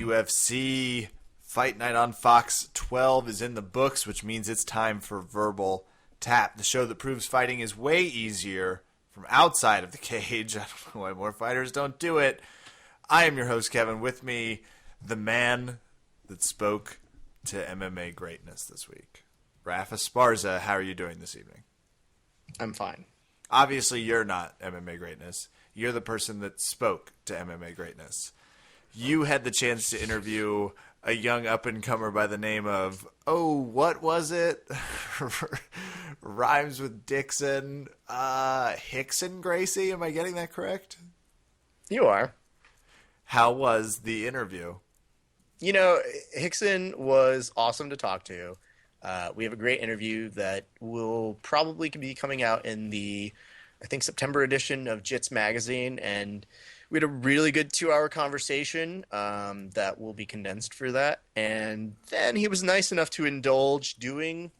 UFC Fight Night on Fox 12 is in the books, which means it's time for Verbal Tap, the show that proves fighting is way easier from outside of the cage. I don't know why more fighters don't do it. I am your host, Kevin. With me, the man that spoke to MMA greatness this week, Rafa Esparza. How are you doing this evening? I'm fine. Obviously, you're not MMA greatness. You're the person that spoke to MMA greatness. You had the chance to interview a young up-and-comer by the name of, what was it? Rhymes with Dixon. Rickson Gracie? Am I getting that correct? You are. How was the interview? You know, Rickson was awesome to talk to. We have a great interview that will probably be coming out in the, I think, September edition of Jits Magazine, and we had a really good 2-hour conversation that will be condensed for that. And then he was nice enough to indulge doing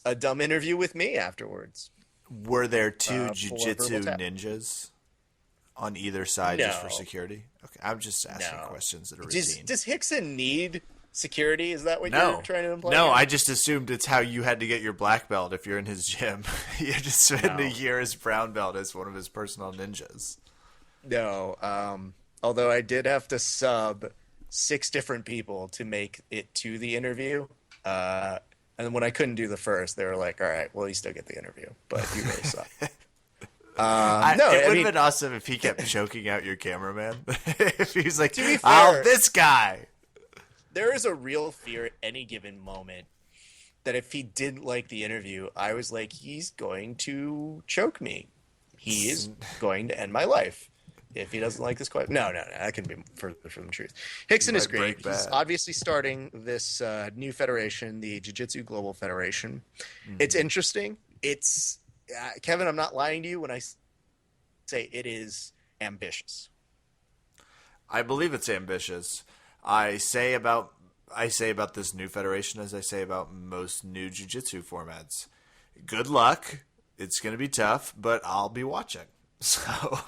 a dumb interview with me afterwards. Were there two jiu-jitsu ninjas on either side just for security? Okay, I'm just asking questions that are routine. Does Rickson need security? Is that what you're trying to imply? No, I just assumed it's how you had to get your black belt if you're in his gym. You had to spend a year as brown belt as one of his personal ninjas. No, although I did have to sub 6 different people to make it to the interview. And when I couldn't do the first, they were like, all right, well, you still get the interview, but you really suck. It would have been awesome if he kept choking out your cameraman. If he was like, to be fair, this guy. There is a real fear at any given moment that if he didn't like the interview, I was like, he's going to choke me. He is going to end my life if he doesn't like this question. No, that can be further from the truth. Rickson is great. He's obviously starting this new federation, the Jiu-Jitsu Global Federation. Mm-hmm. It's interesting. It's Kevin, I'm not lying to you when I say it is ambitious. I believe it's ambitious. I say about this new federation as I say about most new jiu-jitsu formats. Good luck. It's going to be tough, but I'll be watching. So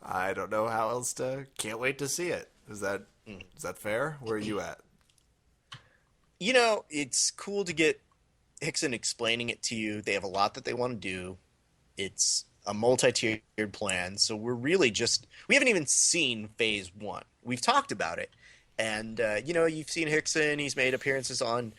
I don't know how else to. Can't wait to see it. Is that fair? Where are you at? You know, it's cool to get Rickson explaining it to you. They have a lot that they want to do. It's a multi-tiered plan. So we haven't even seen phase 1. We've talked about it. And, you've seen Rickson. He's made appearances on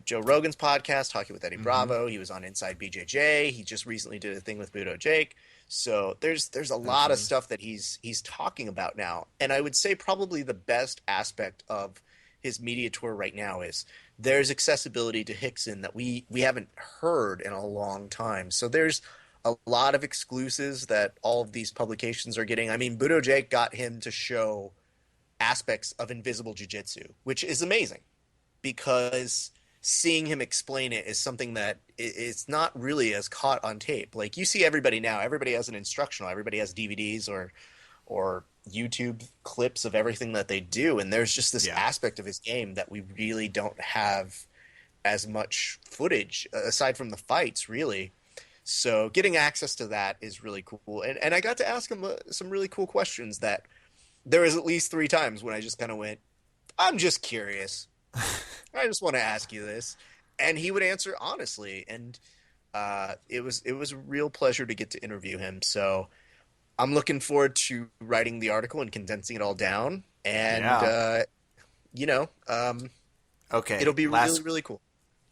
Joe Rogan's podcast, Talking with Eddie Bravo. He was on Inside BJJ. He just recently did a thing with Budo Jake. So there's a lot of stuff that he's talking about now. And I would say probably the best aspect of his media tour right now is there's accessibility to Rickson that we haven't heard in a long time. So there's a lot of exclusives that all of these publications are getting. I mean, Budo Jake got him to show aspects of Invisible Jiu-Jitsu, which is amazing because seeing him explain it is something that it's not really as caught on tape. Like you see everybody now, everybody has an instructional, everybody has DVDs or YouTube clips of everything that they do. And there's just this aspect of his game that we really don't have as much footage aside from the fights, really. So getting access to that is really cool. And I got to ask him some really cool questions that there was at least 3 times when I just kind of went, I'm just curious. I just want to ask you this. And he would answer honestly. And it was a real pleasure to get to interview him. So I'm looking forward to writing the article and condensing it all down. And, okay, it'll be really, really cool.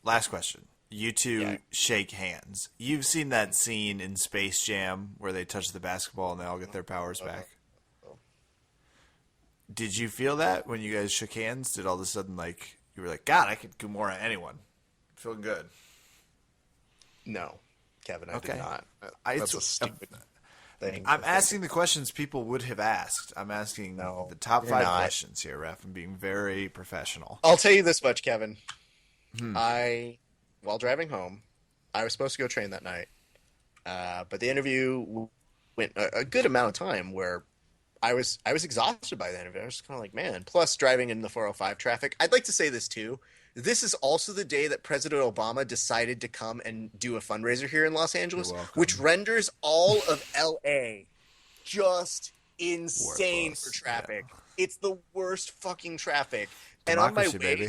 Last question. You two shake hands. You've seen that scene in Space Jam where they touch the basketball and they all get their powers back. Did you feel that when you guys shook hands? Did all of a sudden, you were like, God, I could Kimura anyone. Feeling good. No, Kevin, I did not. That's a stupid thing. I'm asking the questions people would have asked. I'm asking the top 5 questions here, Ref. I'm being very professional. I'll tell you this much, Kevin. While driving home, I was supposed to go train that night. But the interview went a good amount of time where I was exhausted by the end of it. I was just kind of like, man. Plus, driving in the 405 traffic. I'd like to say this too. This is also the day that President Obama decided to come and do a fundraiser here in Los Angeles, which renders all of LA just insane for traffic. It's the worst fucking traffic. And Democracy, baby.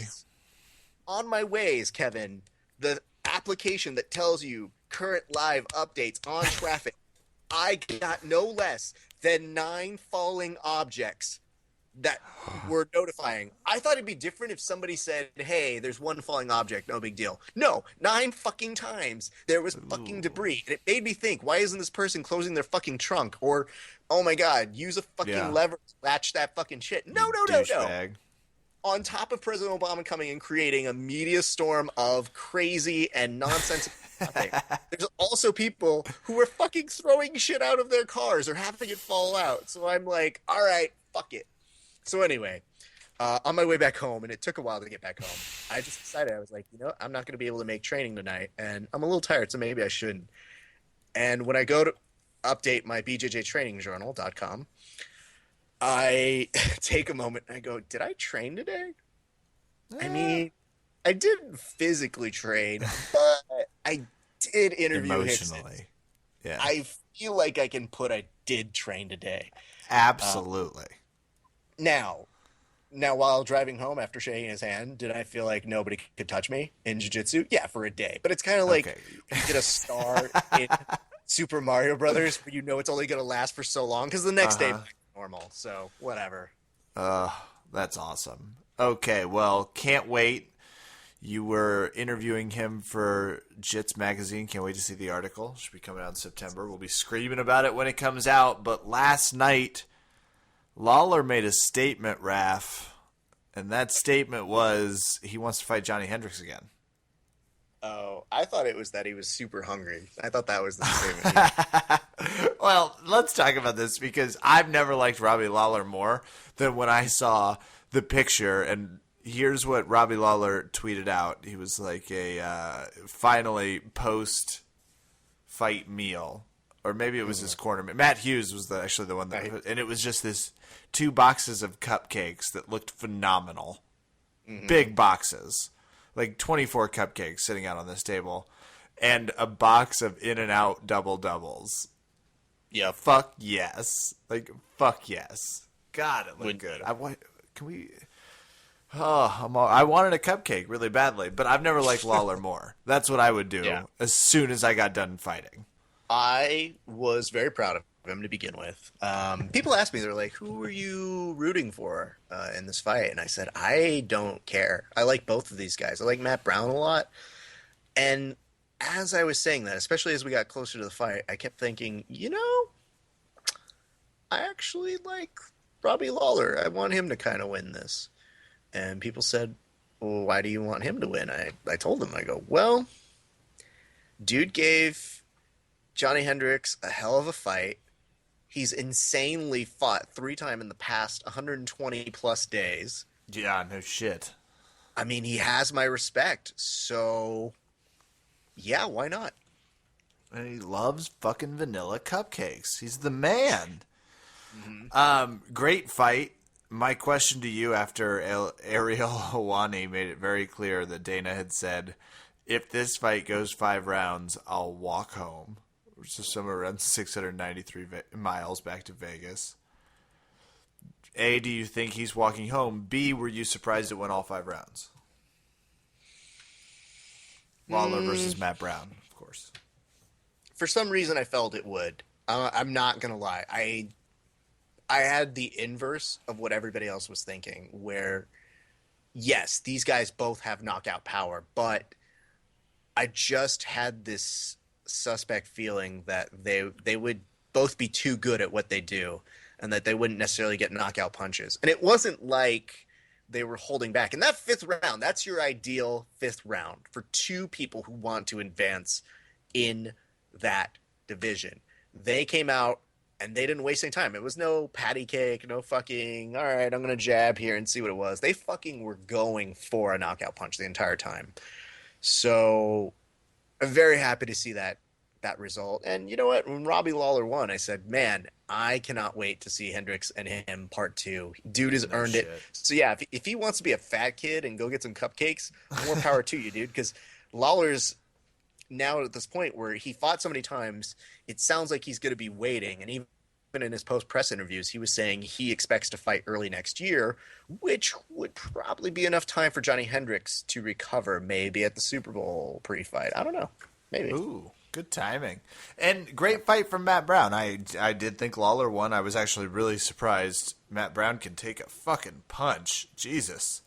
On my ways, Kevin, the application that tells you current live updates on traffic, I got no less than 9 falling objects that were notifying. I thought it'd be different if somebody said, hey, there's one falling object, no big deal. No, 9 fucking times there was fucking debris. And it made me think, why isn't this person closing their fucking trunk? Or, oh my God, use a fucking lever to latch that fucking shit. No. Douchebag. On top of President Obama coming and creating a media storm of crazy and nonsensical traffic, there's also people who are fucking throwing shit out of their cars or having it fall out. So I'm like, all right, fuck it. So anyway, on my way back home, and it took a while to get back home, I just decided, I was like, I'm not going to be able to make training tonight, and I'm a little tired, so maybe I shouldn't. And when I go to update my bjjtrainingjournal.com, I take a moment and I go, did I train today? I mean, I didn't physically train, but I did interview emotionally. Hickson. Yeah. I feel like I can put I did train today. Absolutely. Now, while driving home after shaking his hand, did I feel like nobody could touch me in jiu-jitsu? Yeah, for a day. But it's kind of like you get a star in Super Mario Brothers, but it's only going to last for so long because the next day normal. So whatever. That's awesome. Okay, well, can't wait. You were interviewing him for Jits Magazine. Can't wait to see the article. Should be coming out in September. We'll be screaming about it when it comes out. But last night, Lawler made a statement, Raph, and that statement was he wants to fight Johnny Hendricks again. Oh, I thought it was that he was super hungry. I thought that was the statement. Well, let's talk about this because I've never liked Robbie Lawler more than when I saw the picture. And here's what Robbie Lawler tweeted out. He was like finally post-fight meal. Or maybe it was his corner. Matt Hughes was actually the one that, and it was just this 2 boxes of cupcakes that looked phenomenal. Big boxes, like 24 cupcakes sitting out on this table, and a box of In-N-Out double doubles. Yeah, fuck yes, fuck yes. God, it looked good. I wanted a cupcake really badly, but I've never liked Lawler more. That's what I would do as soon as I got done fighting. I was very proud of him to begin with. People asked me, they're like, who were you rooting for in this fight? And I said, I don't care. I like both of these guys. I like Matt Brown a lot. And as I was saying that, especially as we got closer to the fight, I kept thinking, I actually like Robbie Lawler. I want him to kind of win this. And people said, well, why do you want him to win? I told them, I go, well, dude gave Johnny Hendricks a hell of a fight. He's insanely fought 3 times in the past 120 plus days. Yeah, no shit. I mean, he has my respect. So, yeah, why not? And he loves fucking vanilla cupcakes. He's the man. Great fight. My question to you after Ariel Helwani made it very clear that Dana had said, if this fight goes 5 rounds, I'll walk home. Which is somewhere around 693 miles back to Vegas. A, do you think he's walking home? B, were you surprised it went all 5 rounds? Lawler versus Matt Brown, of course. For some reason, I felt it would. I'm not going to lie. I had the inverse of what everybody else was thinking, where, yes, these guys both have knockout power, but I just had this suspect feeling that they would both be too good at what they do and that they wouldn't necessarily get knockout punches. And it wasn't like they were holding back. And that 5th round, that's your ideal 5th round for 2 people who want to advance in that division. They came out and they didn't waste any time. It was no patty cake, no fucking, all right, I'm going to jab here and see what it was. They fucking were going for a knockout punch the entire time. So I'm very happy to see that result. And you know what? When Robbie Lawler won, I said, man, I cannot wait to see Hendricks and him part 2. Dude has earned it. So yeah, if he wants to be a fat kid and go get some cupcakes, more power to you, dude. Because Lawler's now at this point where he fought so many times, it sounds like he's going to be waiting. And even in his post press interviews, he was saying he expects to fight early next year, which would probably be enough time for Johnny Hendricks to recover, maybe at the Super Bowl pre-fight. I don't know, maybe. Ooh, good timing. And great fight from Matt Brown. I did think Lawler won. I was actually really surprised Matt Brown can take a fucking punch. Jesus.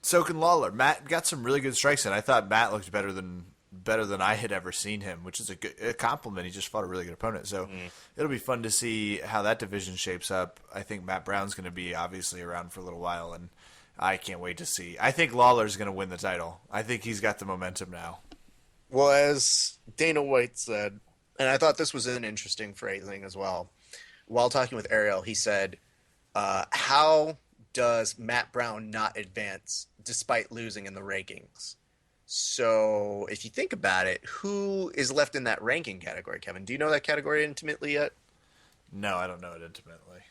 So can Lawler. Matt got some really good strikes in. I thought Matt looked better than I had ever seen him, which is a compliment. He just fought a really good opponent. So it'll be fun to see how that division shapes up. I think Matt Brown's going to be obviously around for a little while, and I can't wait to see. I think Lawler's going to win the title. I think he's got the momentum now. Well, as Dana White said, and I thought this was an interesting phrasing as well, while talking with Ariel, he said, how does Matt Brown not advance despite losing in the rankings? So if you think about it, who is left in that ranking category, Kevin? Do you know that category intimately yet? No, I don't know it intimately.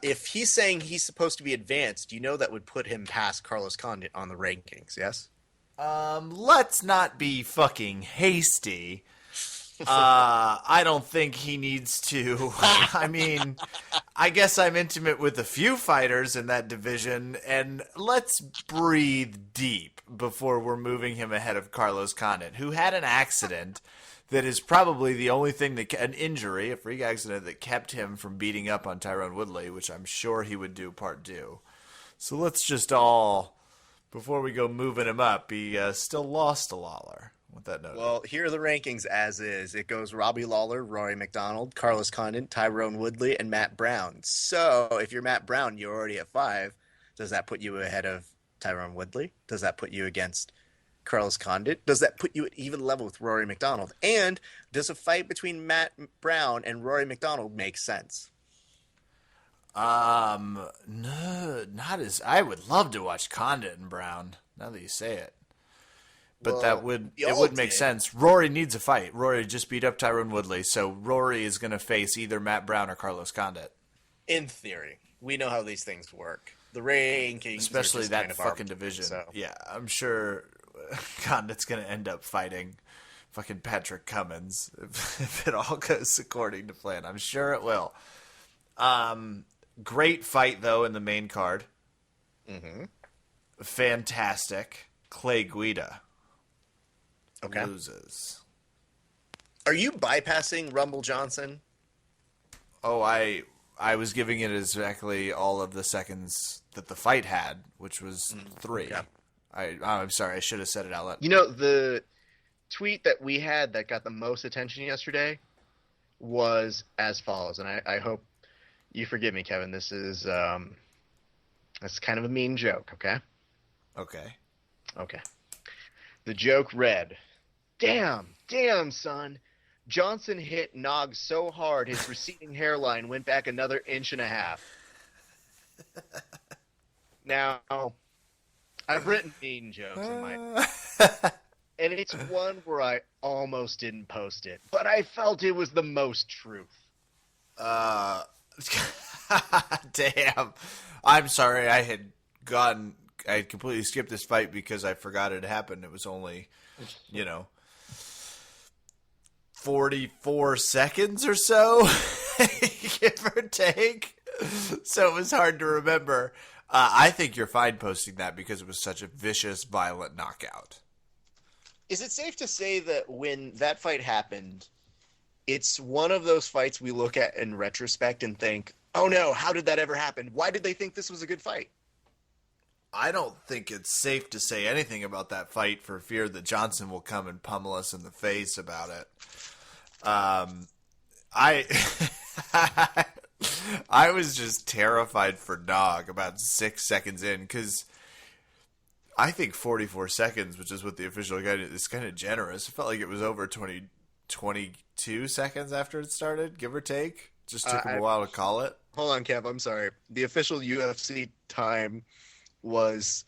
If he's saying he's supposed to be advanced, you know that would put him past Carlos Condit on the rankings, yes? Let's not be fucking hasty. I don't think he needs to. I mean, I guess I'm intimate with a few fighters in that division, and let's breathe deep before we're moving him ahead of Carlos Condit, who had an accident that is probably the only thing that an injury, a freak accident that kept him from beating up on Tyron Woodley, which I'm sure he would do part two. So let's just all, before we go moving him up, he still lost to Lawler. With that note. Well, here are the rankings as is. It goes Robbie Lawler, Rory McDonald, Carlos Condit, Tyrone Woodley, and Matt Brown. So if you're Matt Brown, you're already at 5. Does that put you ahead of Tyrone Woodley? Does that put you against Carlos Condit? Does that put you at even level with Rory McDonald? And does a fight between Matt Brown and Rory McDonald make sense? No, not as. I would love to watch Condit and Brown. Now that you say it. But Well, it would make sense. Rory needs a fight. Rory just beat up Tyron Woodley, so Rory is going to face either Matt Brown or Carlos Condit. In theory, we know how these things work. The rankings, especially that kind of fucking arbitrary, division. So. Yeah, I'm sure Condit's going to end up fighting fucking Patrick Cummins if it all goes according to plan. I'm sure it will. Great fight though in the main card. Mm-hmm. Fantastic. Clay Guida. Okay. Loses. Are you bypassing Rumble Johnson? Oh, I was giving it exactly all of the seconds that the fight had, which was 3. Yeah. I'm sorry, I should have said it out loud. You know, the tweet that we had that got the most attention yesterday was as follows, and I hope you forgive me, Kevin. This is that's kind of a mean joke, okay? Okay. Okay. The joke read, damn, son. Johnson hit Nog so hard his receding hairline went back another 1.5 inches. Now, I've written mean jokes in my... and it's one where I almost didn't post it, but I felt it was the most truth. Damn. I'm sorry, I had completely skipped this fight because I forgot it happened. It was only, 44 seconds or so, give or take. So it was hard to remember. I think you're fine posting that because it was such a vicious, violent knockout. Is it safe to say that when that fight happened, it's one of those fights we look at in retrospect and think, oh no, how did that ever happen? Why did they think this was a good fight? I don't think it's safe to say anything about that fight for fear that Johnson will come and pummel us in the face about it. I was just terrified for Nog about 6 seconds in because I think 44 seconds, which is what the official guide is, kind of generous. It felt like it was over 22 seconds after it started, give or take. Just took him a while to call it. Hold on, Kev. I'm sorry. The official UFC time was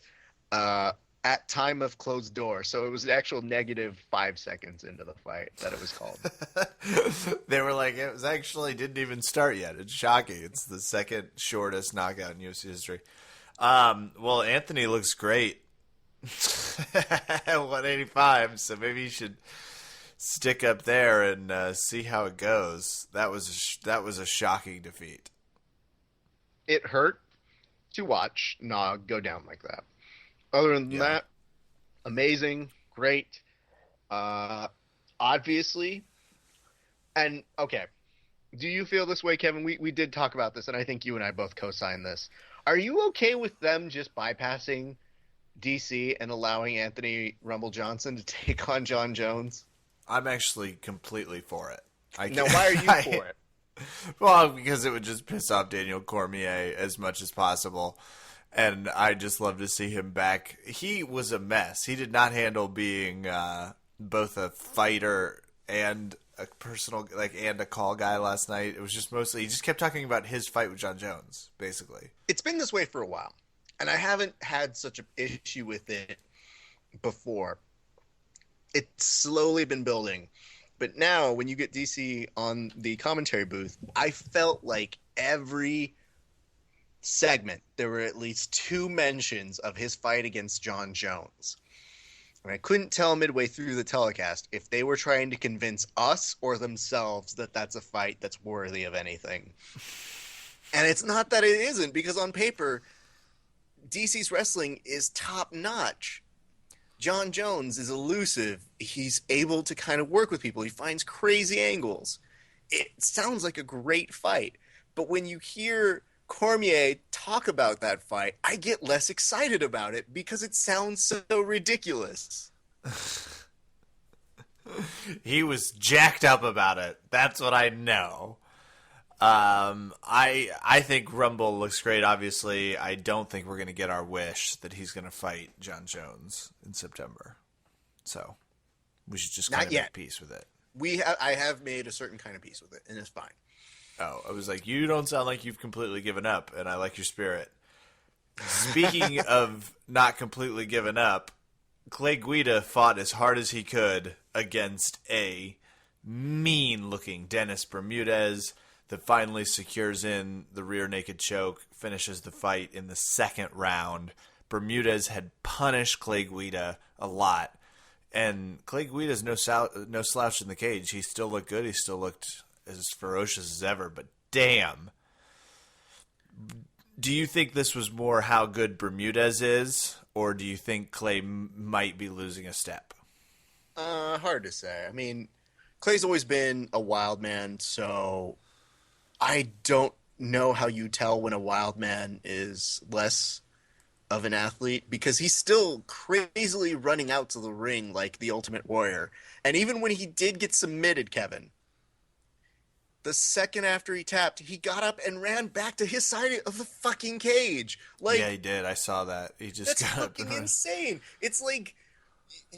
at time of closed door, so it was an actual -5 seconds into the fight that it was called. They were like, it was actually didn't even start yet. It's shocking. It's the second shortest knockout in UFC history. Well, Anthony looks great at 185, so maybe you should stick up there and see how it goes. That was a shocking defeat. It hurt to watch Nog go down like that. Other than Yeah. that, amazing, great. Obviously, and okay. Do you feel this way, Kevin? We did talk about this, and I think you and I both co-signed this. Are you okay with them just bypassing DC and allowing Anthony Rumble Johnson to take on John Jones? I'm actually completely for it. Now, why are you for it? Well, because it would just piss off Daniel Cormier as much as possible. And I just love to see him back. He was a mess. He did not handle being both a fighter and a personal, and a call guy last night. It was just mostly, he just kept talking about his fight with John Jones, basically. It's been this way for a while, and I haven't had such an issue with it before. It's slowly been building. But now, when you get DC on the commentary booth, I felt like every segment there were at least 2 mentions of his fight against John Jones. And I couldn't tell midway through the telecast if they were trying to convince us or themselves that that's a fight that's worthy of anything. And it's not that it isn't, because on paper, DC's wrestling is top notch. John Jones is elusive. He's able to kind of work with people. He finds crazy angles. It sounds like a great fight. But when you hear Cormier talk about that fight, I get less excited about it because it sounds so ridiculous. He was jacked up about it. That's what I know. I think Rumble looks great. Obviously, I don't think we're going to get our wish that he's going to fight John Jones in September. So we should just kind of make peace with it. I have made a certain kind of peace with it, and it's fine. Oh, I was like, you don't sound like you've completely given up, and I like your spirit. Speaking of not completely given up, Clay Guida fought as hard as he could against a mean-looking Dennis Bermudez that finally secures in the rear naked choke, finishes the fight in the second round. Bermudez had punished Clay Guida a lot, and Clay Guida's no slouch in the cage. He still looked good. He still looked as ferocious as ever, but damn. Do you think this was more how good Bermudez is, or do you think Clay might be losing a step? Hard to say. I mean, Clay's always been a wild man, so I don't know how you tell when a wild man is less of an athlete, because he's still crazily running out to the ring like the Ultimate Warrior. And even when he did get submitted, Kevin, the second after he tapped, he got up and ran back to his side of the fucking cage. Like, yeah, he did. I saw that. He just that's got fucking insane. It's like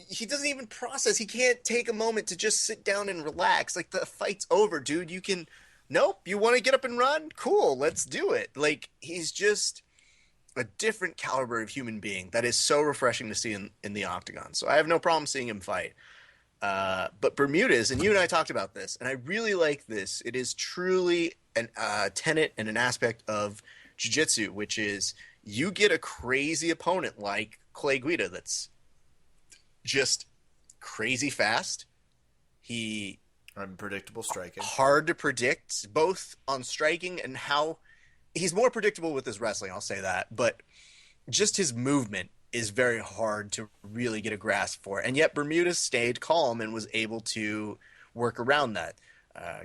he doesn't even process. He can't take a moment to just sit down and relax. Like, the fight's over, dude. You can... Nope, you want to get up and run? Cool, let's do it. Like, he's just a different caliber of human being that is so refreshing to see in the octagon. So I have no problem seeing him fight. But Bermudez, and you and I talked about this, and I really like this. It is truly a tenet and an aspect of jiu-jitsu, which is you get a crazy opponent like Clay Guida that's just crazy fast. He unpredictable striking. Hard to predict, both on striking and how he's more predictable with his wrestling, I'll say that. But just his movement is very hard to really get a grasp for. And yet Bermudez stayed calm and was able to work around that.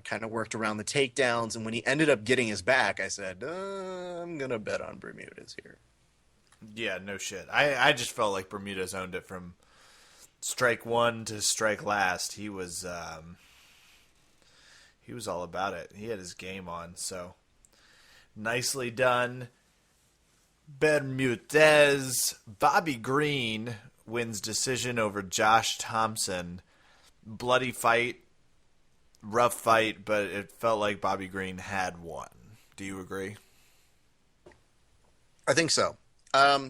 Kind of worked around the takedowns. And when he ended up getting his back, I said, I'm going to bet on Bermudez here. Yeah, no shit. I just felt like Bermudez owned it from strike one to strike last. He was all about it. He had his game on, so nicely done. Bermudez. Bobby Green wins decision over Josh Thompson. Bloody fight, rough fight, but it felt like Bobby Green had won. Do you agree? I think so.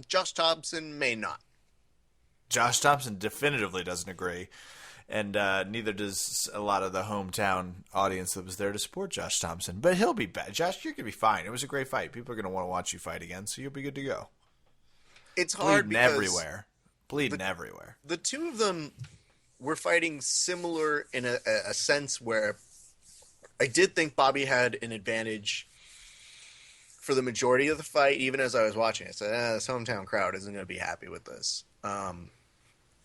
Josh Thompson may not. Josh Thompson definitively doesn't agree. And neither does a lot of the hometown audience that was there to support Josh Thompson. But he'll be back. Josh, you're going to be fine. It was a great fight. People are going to want to watch you fight again, so you'll be good to go. It's hard Bleeding everywhere. Bleeding everywhere. The two of them we're fighting similar in a sense where I did think Bobby had an advantage for the majority of the fight, even as I was watching it. I said, this hometown crowd isn't going to be happy with this.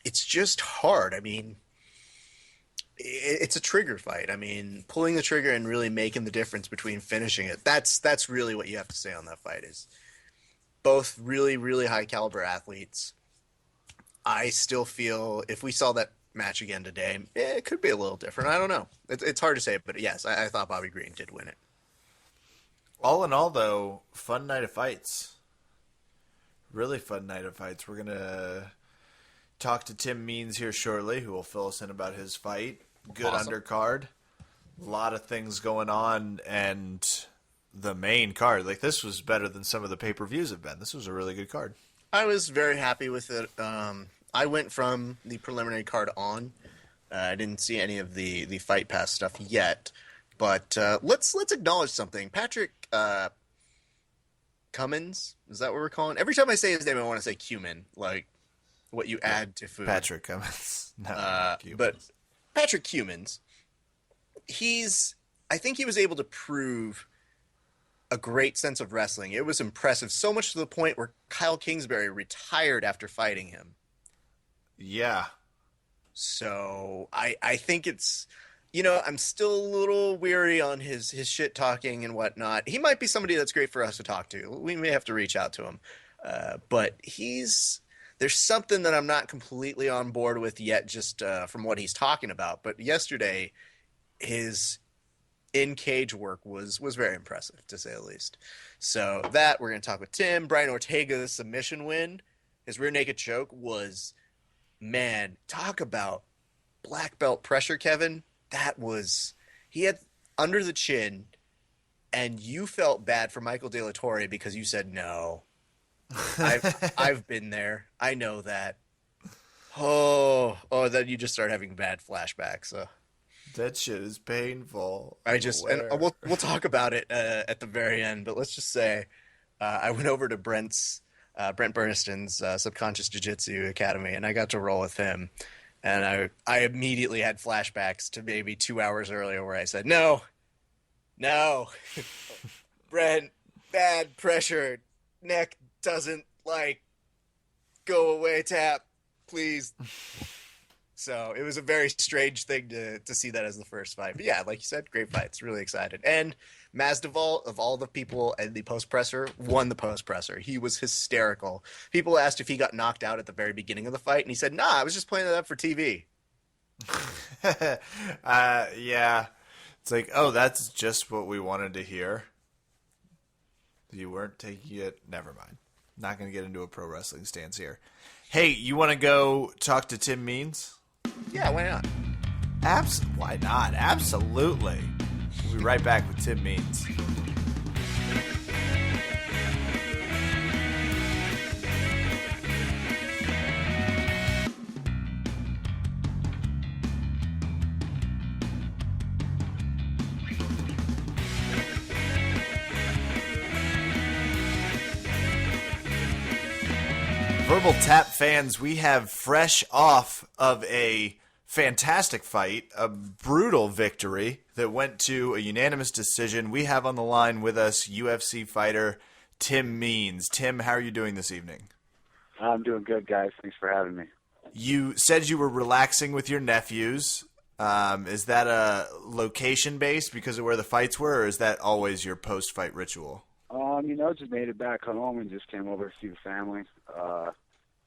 It's just hard. I mean, it's a trigger fight. I mean, pulling the trigger and really making the difference between finishing it. That's really what you have to say on that fight is both really, really high caliber athletes. I still feel if we saw that match again today, it could be a little different. I don't know. It's hard to say, but yes, I thought Bobby Green did win it. All in all, though, fun night of fights. Really fun night of fights. We're going to talk to Tim Means here shortly, who will fill us in about his fight. Good Awesome. undercard. A lot of things going on, and the main card. Like, this was better than some of the pay-per-views have been. This was a really good card. I was very happy with it. I went from the preliminary card on. I didn't see any of the Fight Pass stuff yet, but let's acknowledge something. Patrick Cummins, is that what we're calling? Every time I say his name, I want to say cumin, like what you add to food. Patrick Cummins. No, But Patrick Cummins, I think he was able to prove a great sense of wrestling. It was impressive, so much to the point where Kyle Kingsbury retired after fighting him. Yeah. So I think it's, I'm still a little weary on his shit talking and whatnot. He might be somebody that's great for us to talk to. We may have to reach out to him. But there's something that I'm not completely on board with yet, just from what he's talking about. But yesterday, his in-cage work was very impressive, to say the least. So that, we're going to talk with Tim. Brian Ortega's submission win, his rear naked choke was, man, talk about black belt pressure, Kevin. He had under the chin, and you felt bad for Michael De La Torre because you said no. I've been there. I know that. Oh, then you just start having bad flashbacks. That shit is painful. We'll talk about it at the very end, but let's just say I went over to Brent Burniston's Subconscious Jiu-Jitsu Academy, and I got to roll with him. And I immediately had flashbacks to maybe 2 hours earlier where I said, no, Brent, bad pressure, neck doesn't go away, tap, please. So it was a very strange thing to see that as the first fight. But yeah, like you said, great fights. Really excited. And Masvidal, of all the people in the post-presser, won the post-presser. He was hysterical. People asked if he got knocked out at the very beginning of the fight, and he said, nah, I was just playing it up for TV. Yeah. It's like, oh, that's just what we wanted to hear. You weren't taking it. Never mind. Not going to get into a pro wrestling stance here. Hey, you want to go talk to Tim Means? Yeah, why not? Why not? Absolutely. We'll be right back with Tim Means. Verbal Tap fans, we have fresh off of a fantastic fight, a brutal victory that went to a unanimous decision. We have on the line with us UFC fighter Tim Means. Tim, how are you doing this evening? I'm doing good, guys. Thanks for having me. You said you were relaxing with your nephews. Is that a location-based because of where the fights were, or is that always your post-fight ritual? Just made it back home and just came over to see the family.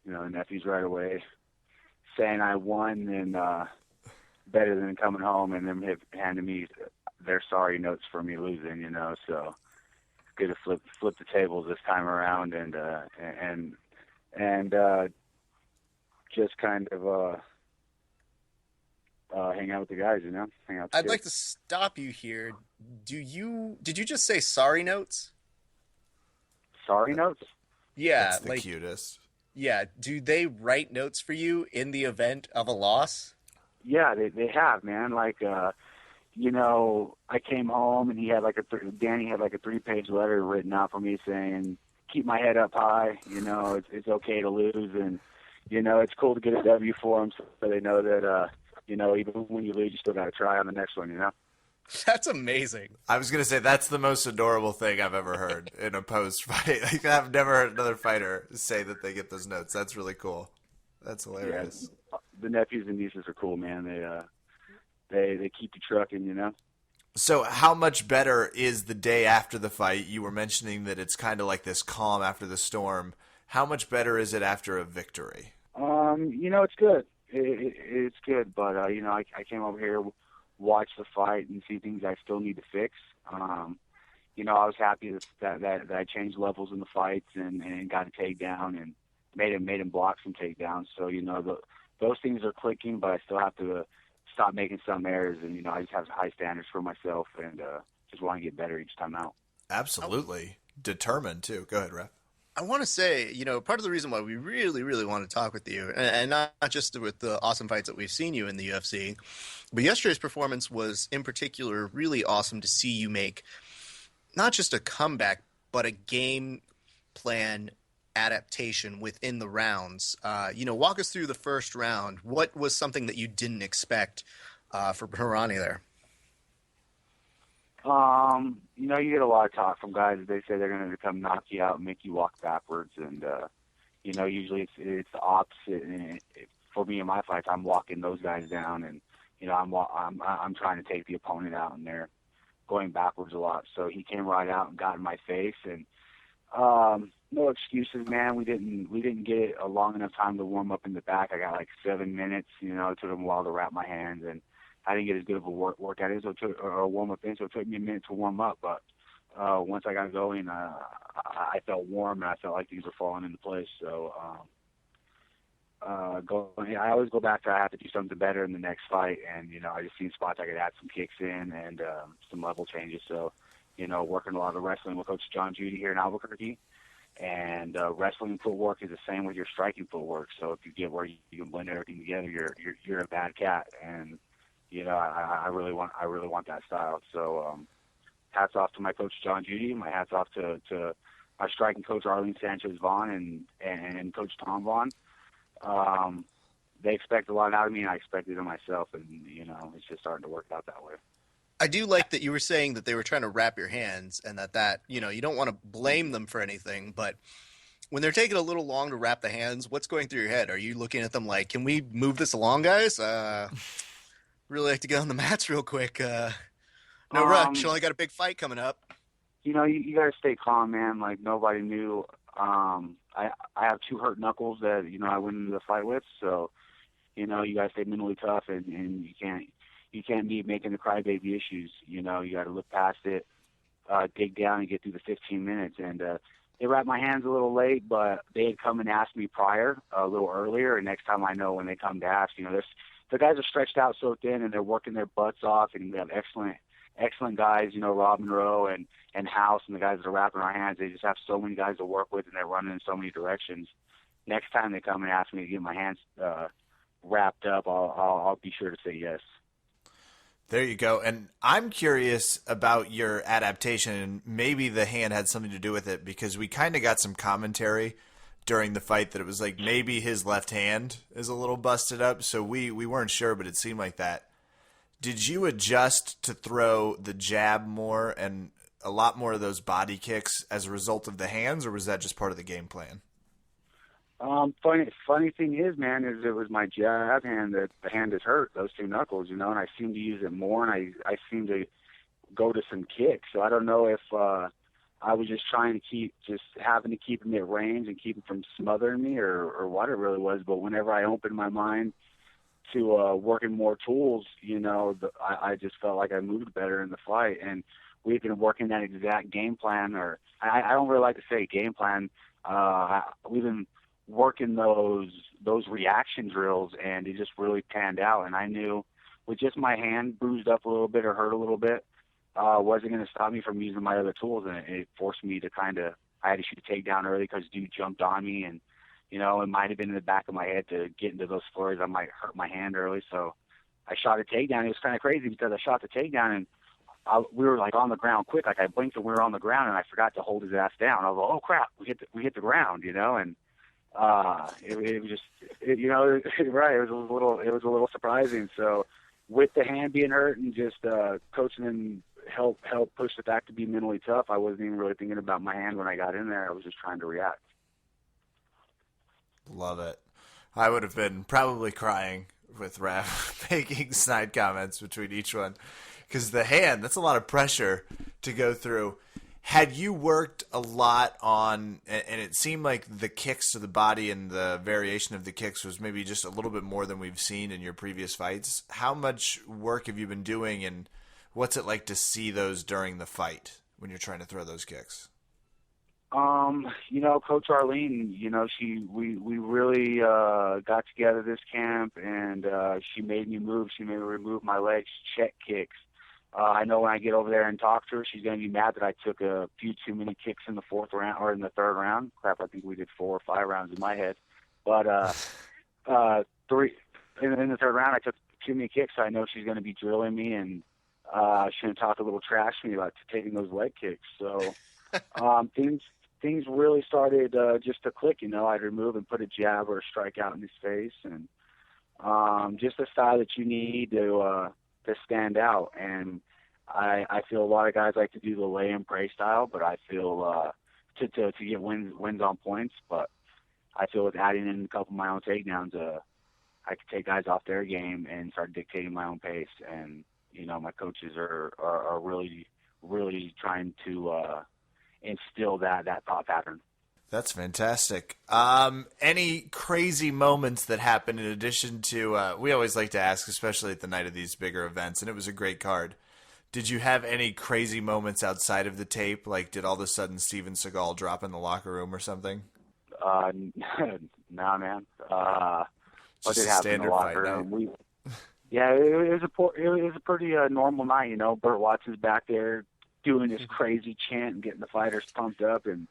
The nephews right away saying I won and better than coming home and them handing me their sorry notes for me losing, so good to flip the tables this time around and just kind of hang out with the guys, hang out with the I'd kids. like to stop you here. Did you just say sorry notes? Sorry notes? Yeah, That's the cutest. Yeah, do they write notes for you in the event of a loss? Yeah, they have, man. I came home and he had Danny had a 3-page letter written out for me saying, keep my head up high, it's okay to lose. And, you know, it's cool to get a W for them, so they know that, you know, even when you lose, you still got to try on the next one, you know? That's amazing. I was going to say, that's the most adorable thing I've ever heard in a post-fight. Like, I've never heard another fighter say that they get those notes. That's really cool. That's hilarious. Yeah, the nephews and nieces are cool, man. They keep you trucking, you know? So how much better is the day after the fight? You were mentioning that it's kind of like this calm after the storm. How much better is it after a victory? You know, it's good. It's good, but, you know, I came over here, watch the fight and see things I still need to fix. You know, I was happy that I changed levels in the fights and got a takedown and made him block some takedowns. So, you know, those things are clicking, but I still have to stop making some errors. And, you know, I just have high standards for myself and just want to get better each time out. Absolutely. Determined, too. Go ahead, Ref. I want to say, you know, part of the reason why we really, really want to talk with you, and not just with the awesome fights that we've seen you in the UFC, but yesterday's performance was, in particular, really awesome to see you make not just a comeback, but a game plan adaptation within the rounds. You know, walk us through the first round. What was something that you didn't expect for Hirani there? You know, you get a lot of talk from guys that they say they're going to come knock you out and make you walk backwards, and you know, usually it's the opposite. And for me in my fights, I'm walking those guys down, and you know, I'm trying to take the opponent out, and they're going backwards a lot. So he came right out and got in my face, and no excuses, man. We didn't get a long enough time to warm up in the back. I got like 7 minutes. You know, it took him a while to wrap my hands, and I didn't get as good of a workout in, or a warm up in, so it took me a minute to warm up. But once I got going, I felt warm and I felt like things were falling into place. So I always go back to I have to do something better in the next fight, and you know, I just seen spots I could add some kicks in and some level changes. So you know, working a lot of wrestling with Coach John Judy here in Albuquerque. And wrestling footwork is the same with your striking footwork. So if you get where you can blend everything together, you're a bad cat. And you know, I really want that style. So hats off to my coach John Judy. My hats off to my striking coach Arlene Sanchez Vaughn and Coach Tom Vaughn. They expect a lot out of me, and I expected it of myself. And you know, it's just starting to work out that way. I do like that you were saying that they were trying to wrap your hands, and that you know, you don't want to blame them for anything, but when they're taking a little long to wrap the hands, what's going through your head? Are you looking at them like, can we move this along, guys? Really like to get on the mats real quick. No rush. Only got a big fight coming up. You know, you got to stay calm, man. Like nobody knew. I have 2 hurt knuckles that you know I went into the fight with. So, you know, you got to stay mentally tough, and you can't be making the crybaby issues. You know, you got to look past it, dig down, and get through the 15 minutes. And they wrapped my hands a little late, but they had come and asked me prior, a little earlier. And next time I know when they come to ask, you know, the guys are stretched out so thin, and they're working their butts off, and we have excellent guys, you know, Rob Monroe and House and the guys that are wrapping our hands. They just have so many guys to work with, and they're running in so many directions. Next time they come and ask me to get my hands wrapped up, I'll be sure to say yes. There you go. And I'm curious about your adaptation, and maybe the hand had something to do with it, because we kind of got some commentary during the fight that it was like maybe his left hand is a little busted up. So we weren't sure, but it seemed like that. Did you adjust to throw the jab more and a lot more of those body kicks as a result of the hands, or was that just part of the game plan? Funny thing is, man, is it was my jab hand that the hand is hurt, those 2 knuckles, you know, and I seem to use it more, and I seem to go to some kicks. So I don't know if I was just trying to having to keep him at range and keep him from smothering me or what it really was. But whenever I opened my mind to working more tools, you know, I just felt like I moved better in the fight. And we've been working that exact game plan, or I don't really like to say game plan. We've been working those reaction drills, and it just really panned out. And I knew with just my hand bruised up a little bit or hurt a little bit, wasn't going to stop me from using my other tools. And it forced me to I had to shoot a takedown early because dude jumped on me, and you know, it might have been in the back of my head to get into those flurries. I might hurt my hand early. So I shot a takedown. It was kind of crazy because I shot the takedown, and we were like on the ground quick. Like I blinked and we were on the ground, and I forgot to hold his ass down. I was like, oh crap, we hit the ground, you know. And It was just, right. It was a little surprising. So with the hand being hurt and just coaching and help push the fact to be mentally tough, I wasn't even really thinking about my hand when I got in there. I was just trying to react. Love it. I would have been probably crying with Raph making snide comments between each one, because the hand, that's a lot of pressure to go through. Had you worked a lot on, and it seemed like the kicks to the body and the variation of the kicks was maybe just a little bit more than we've seen in your previous fights. How much work have you been doing, and what's it like to see those during the fight when you're trying to throw those kicks? Coach Arlene, we really got together this camp, and she made me move. She made me remove my legs, check kicks. I know when I get over there and talk to her, she's going to be mad that I took a few too many kicks in the fourth round or in the third round. Crap, I think we did 4 or 5 rounds in my head. But three in the third round, I took too many kicks. So I know she's going to be drilling me, and she's going to talk a little trash to me about taking those leg kicks. So things really started just to click. I'd remove and put a jab or a strike out in his face, and just the style that you need to stand out. And I feel a lot of guys like to do the lay and pray style, but I feel to get wins on points. But I feel with adding in a couple of my own takedowns, I could take guys off their game and start dictating my own pace. And my coaches are really, really trying to instill that thought pattern. That's fantastic. Any crazy moments that happened in addition to, we always like to ask, especially at the night of these bigger events, and it was a great card. Did you have any crazy moments outside of the tape? Like, did all of a sudden Steven Seagal drop in the locker room or something? Nah, man. What Just did a happen in the standard locker fight room? night. It was a pretty normal night. Burt Watson's back there doing this crazy chant and getting the fighters pumped up, and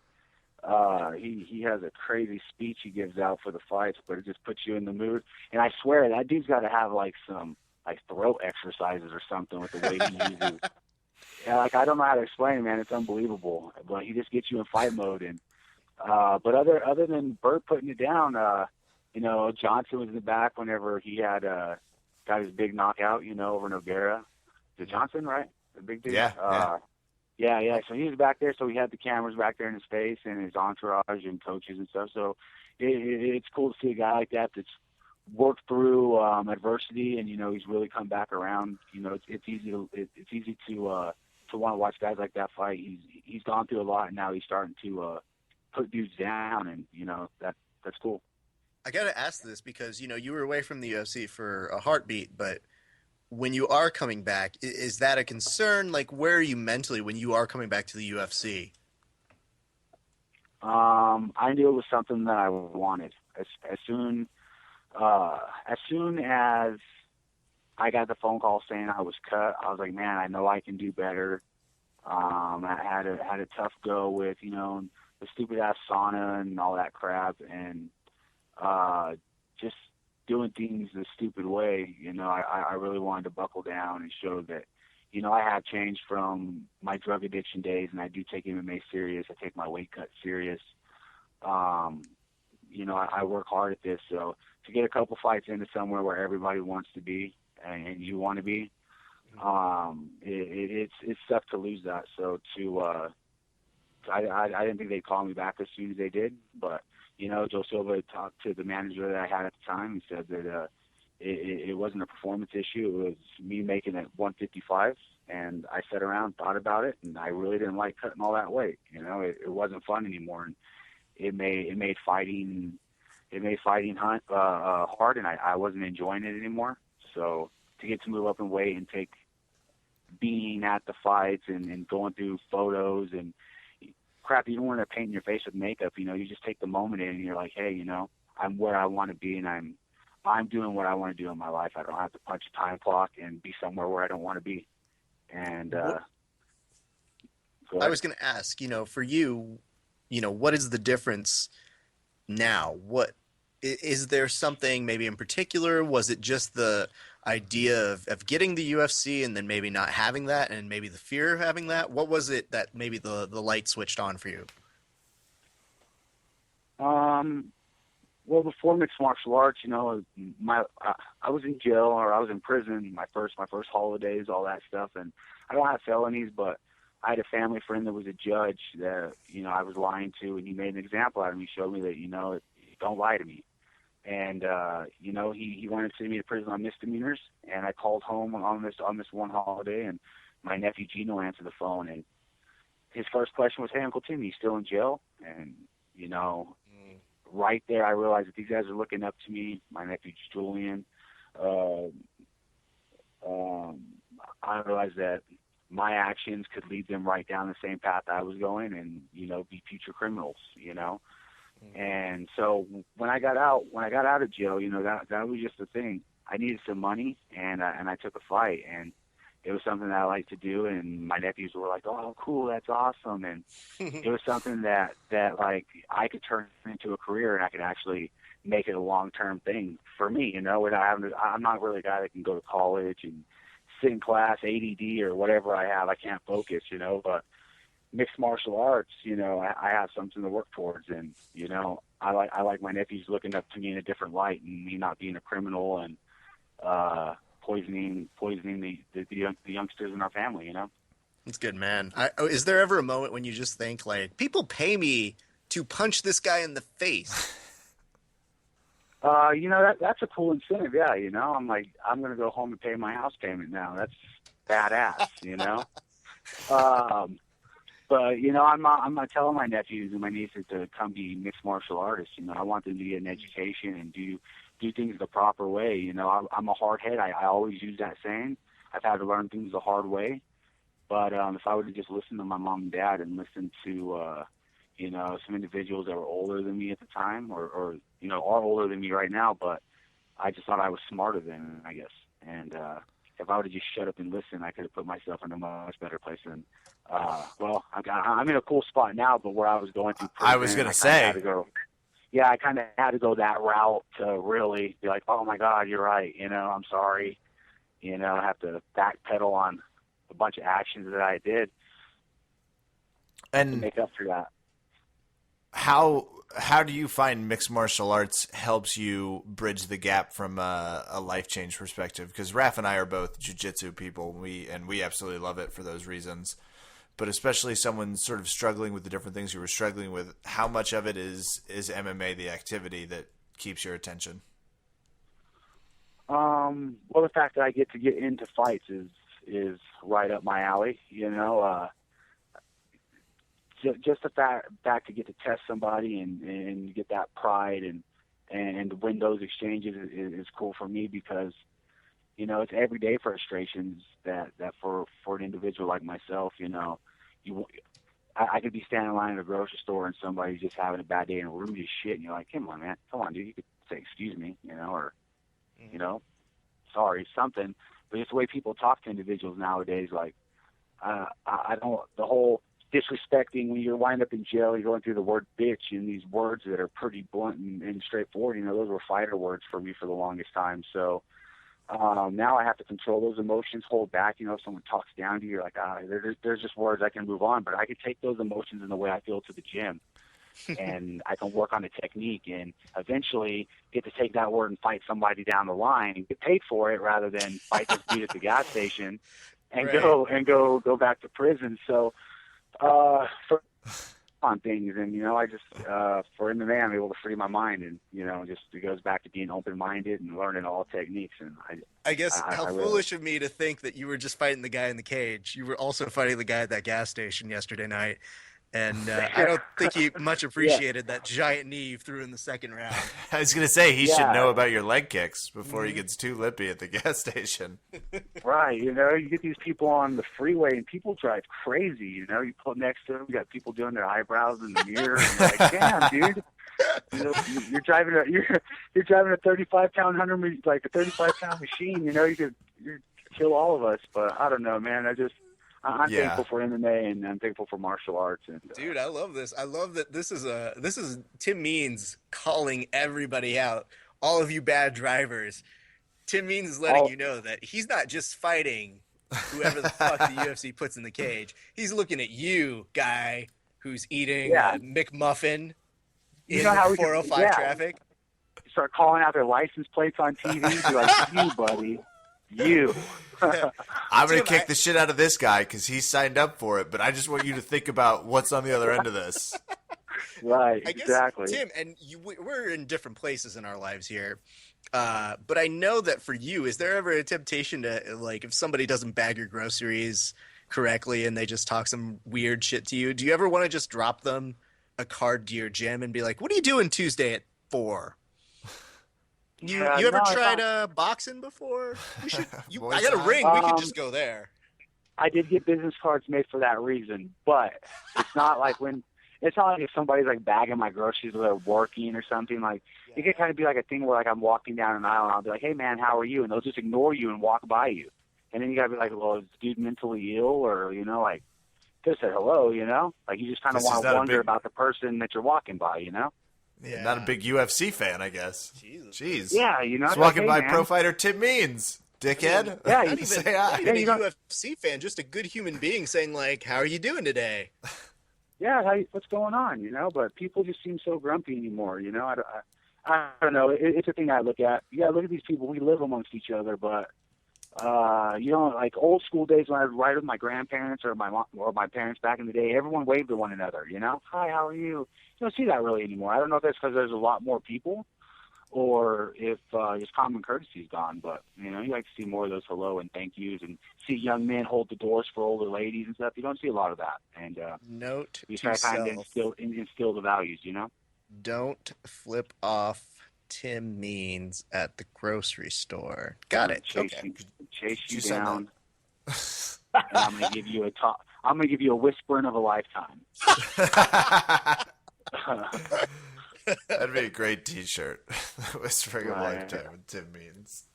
he has a crazy speech he gives out for the fights, but it just puts you in the mood. And I swear that dude's got to have some throat exercises or something with the way he uses. Yeah, I don't know how to explain it, man. It's unbelievable. But he just gets you in fight mode. And but other than Burt putting it down, Johnson was in the back whenever he had got his big knockout, over Nogueira. Is it Johnson, right? The big dude. Yeah. Yeah. So he was back there, so he had the cameras back there in his face and his entourage and coaches and stuff. So it's cool to see a guy like that that's worked through adversity, and he's really come back around. It's easy to want to watch guys like that fight. He's gone through a lot, and now he's starting to put dudes down, and that's cool. I got to ask this because, you were away from the UFC for a heartbeat, but when you are coming back, is that a concern? Like, where are you mentally when you are coming back to the UFC? I knew it was something that I wanted. As soon as I got the phone call saying I was cut, I was like, man, I know I can do better. I had a tough go with, the stupid ass sauna and all that crap, and just doing things the stupid way. I really wanted to buckle down and show that, I have changed from my drug addiction days, and I do take MMA serious. I take my weight cut serious. I work hard at this, so to get a couple fights into somewhere where everybody wants to be and you want to be, it's tough to lose that. So I didn't think they'd call me back as soon as they did, but Joe Silva talked to the manager that I had at the time and said that it wasn't a performance issue. It was me making it 155, and I sat around, thought about it, and I really didn't like cutting all that weight. It wasn't fun anymore, and it made fighting hard, and I wasn't enjoying it anymore. So to get to move up in weight and take being at the fights and going through photos and crap, even when they're painting your face with makeup, you just take the moment in and you're like, hey, I'm where I want to be, and I'm doing what I want to do in my life. I don't have to punch a time clock and be somewhere where I don't want to be. And I was going to ask, for you, what is the difference now? What is there something maybe in particular? Was it just the idea of getting the UFC and then maybe not having that, and maybe the fear of having that? What was it that maybe the light switched on for you? Well, before mixed martial arts, I was in jail or I was in prison. My first holidays, all that stuff, and I don't have felonies, but I had a family friend that was a judge that I was lying to, and he made an example out of me. Showed me that don't lie to me, and he wanted to send me to prison on misdemeanors, and I called home on this one holiday, and my nephew Gino answered the phone, and his first question was, "Hey, Uncle Tim, you still in jail?" And right there, I realized that these guys are looking up to me. My nephew Julian. I realized that my actions could lead them right down the same path I was going, and be future criminals. And so when I got out of jail, that was just the thing. I needed some money, and I took a fight, and it was something that I liked to do, and my nephews were like, "Oh, cool, that's awesome." And it was something that like I could turn into a career, and I could actually make it a long-term thing for me, without having to, I'm not really a guy that can go to college and sit in class, ADD or whatever I have. I can't focus, but mixed martial arts, I have something to work towards, and I like my nephews looking up to me in a different light, and me not being a criminal and poisoning the youngsters in our family. That's good, man. Is there ever a moment when you just think, like, people pay me to punch this guy in the face? That's a cool incentive. Yeah, I'm like, I'm gonna go home and pay my house payment now. That's badass. But I'm not telling my nephews and my nieces to come be mixed martial artists. I want them to get an education and do things the proper way. I'm a hard head. I always use that saying. I've had to learn things the hard way. But if I would have just listened to my mom and dad and listened to some individuals that were older than me at the time, or are older than me right now, but I just thought I was smarter than them, I guess. And if I would have just shut up and listened, I could have put myself in a much better place than. I'm in a cool spot now, but where I was going through prison, I was going to say. I kind of had to go that route to really be like, "Oh my God, you're right. I'm sorry." I have to backpedal on a bunch of actions that I did and to make up for that. How do you find mixed martial arts helps you bridge the gap from a life change perspective? Because Raph and I are both jiu-jitsu people, we absolutely love it for those reasons. But especially someone sort of struggling with the different things you were struggling with, how much of it is MMA the activity that keeps your attention? Well, the fact that I get to get into fights is right up my alley. Just the fact to get to test somebody and get that pride and win those exchanges is cool for me, because it's everyday frustrations that for an individual like myself, I could be standing in line at a grocery store and somebody's just having a bad day and rude as shit, and you're like, "Come on, man, come on, dude, you could say excuse me, or sorry, something." But it's the way people talk to individuals nowadays. Like, I don't, the whole disrespecting, when you wind up in jail, you're going through the word bitch and these words that are pretty blunt and straightforward. Those were fighter words for me for the longest time. So now I have to control those emotions, hold back. If someone talks down to you, you're like, there's just words, I can move on. But I can take those emotions in the way I feel to the gym. And I can work on the technique and eventually get to take that word and fight somebody down the line and get paid for it, rather than fight this dude at the gas station and go back to prison. So for on things, and I just for MMA, I'm able to free my mind, and just it goes back to being open-minded and learning all techniques. And I guess how foolish of me to think that you were just fighting the guy in the cage. You were also fighting the guy at that gas station yesterday night. And I don't think he much appreciated that giant knee you threw in the second round. I was going to say, he should know about your leg kicks before he gets too lippy at the gas station. Right. You get these people on the freeway and people drive crazy. You pull next to them, you got people doing their eyebrows in the mirror, and you're like, "Damn, dude. You're driving a 35-pound like a 35-pound machine. You could kill all of us." But I don't know, man. I'm thankful for MMA, and I'm thankful for martial arts. And dude, I love this. I love that this is Tim Means calling everybody out. All of you bad drivers. Tim Means is letting you know that he's not just fighting whoever the fuck the UFC puts in the cage. He's looking at you, guy who's eating McMuffin in 405 traffic. start calling out their license plates on TV. Be like, you, buddy, you. I'm going to kick the shit out of this guy because he signed up for it, but I just want you to think about what's on the other end of this. Right, I guess, exactly. Tim, and we're in different places in our lives here. But I know that for you, is there ever a temptation to, like, if somebody doesn't bag your groceries correctly and they just talk some weird shit to you, do you ever want to just drop them a card to your gym and be like, what are you doing Tuesday at 4? You ever tried boxing before? We should. I got a ring. We could just go there. I did get business cards made for that reason, but it's not like if somebody's like bagging my groceries or they're working or something. Like it could kind of be like a thing where like I'm walking down an aisle and I'll be like, "Hey man, how are you?" And they'll just ignore you and walk by you, and then you gotta be like, "Well, is the dude mentally ill?" Or like just say hello, like you just kind of want to wonder about the person that you're walking by, Yeah. Not a big UFC fan, I guess. Jeez. Yeah, Just walking by Pro Fighter Tim Means, dickhead. Yeah, not even a UFC fan, just a good human being saying like, "How are you doing today?" Yeah, what's going on? But people just seem so grumpy anymore. I don't know. It's a thing I look at. Yeah, look at these people. We live amongst each other, but like old school days when I would ride with my grandparents or my mom or my parents back in the day, everyone waved to one another. Hi, how are you? You don't see that really anymore. I don't know if that's because there's a lot more people, or if just common courtesy's gone. But you like to see more of those hello and thank yous, and see young men hold the doors for older ladies and stuff. You don't see a lot of that. And note you to try to kind self: of instill the values. Don't flip off Tim Means at the grocery store. Got it. Chase you down. And I'm gonna give you I'm gonna give you a whispering of a lifetime. That'd be a great T-shirt. Whispering of lifetime with Tim Means.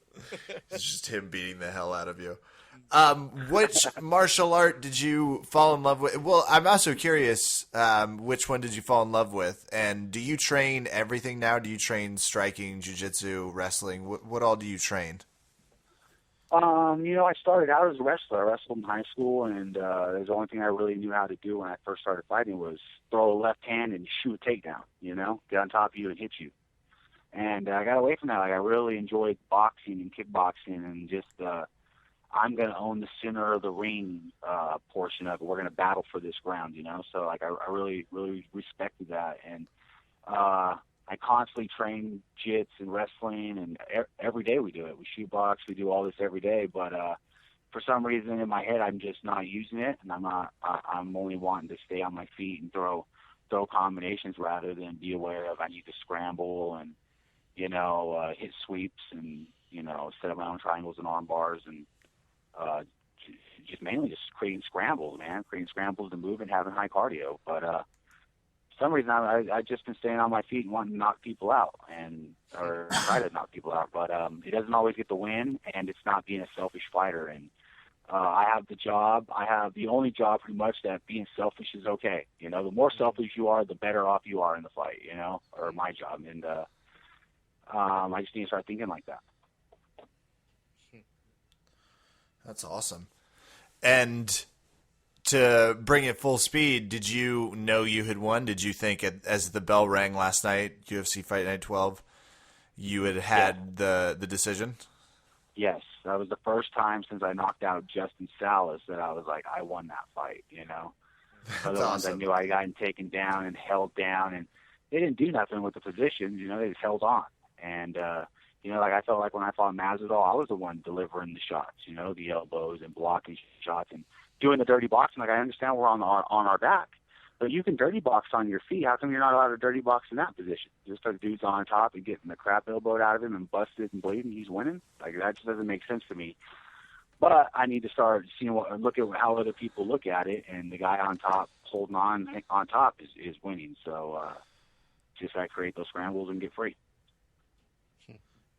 It's just him beating the hell out of you. Which martial art did you fall in love with? Well, I'm also curious, which one did you fall in love with? And do you train everything now? Do you train striking, jiu-jitsu, wrestling? What all do you train? I started out as a wrestler. I wrestled in high school, and the only thing I really knew how to do when I first started fighting was throw a left hand and shoot a takedown, get on top of you and hit you. And I got away from that. Like, I really enjoyed boxing and kickboxing and just I'm going to own the center of the ring portion of it. We're going to battle for this ground, So, like, I really, really respected that. And I constantly train jits and wrestling, and every day we do it. We shoot box, we do all this every day. But for some reason in my head, I'm just not using it, and I'm only wanting to stay on my feet and throw combinations rather than be aware of I need to scramble and hit sweeps and set up my own triangles and arm bars and just mainly just creating scrambles to move and having high cardio. But for some reason I just been staying on my feet and wanting to knock people out or try to knock people out. But it doesn't always get the win, and it's not being a selfish fighter. And I have the only job pretty much that being selfish is okay. The more selfish you are, the better off you are in the fight, or my job. And I just need to start thinking like that. That's awesome. And to bring it full speed, did you know you had won? Did you think as the bell rang last night, UFC Fight Night 12, you had the decision? Yes. That was the first time since I knocked out Justin Salas that I was like, I won that fight, Other ones I knew I got taken down and held down, and they didn't do nothing with the positions, they just held on. And like I felt like when I fought Masvidal, I was the one delivering the shots, the elbows and blocking shots and doing the dirty boxing. Like, I understand we're on our back, but you can dirty box on your feet. How come you're not allowed to dirty box in that position? Just the dude's on top and getting the crap elbowed out of him and busted and bleeding, he's winning? Like, that just doesn't make sense to me. But I need to start look at how other people look at it, and the guy on top holding on top is winning. So just I create those scrambles and get free.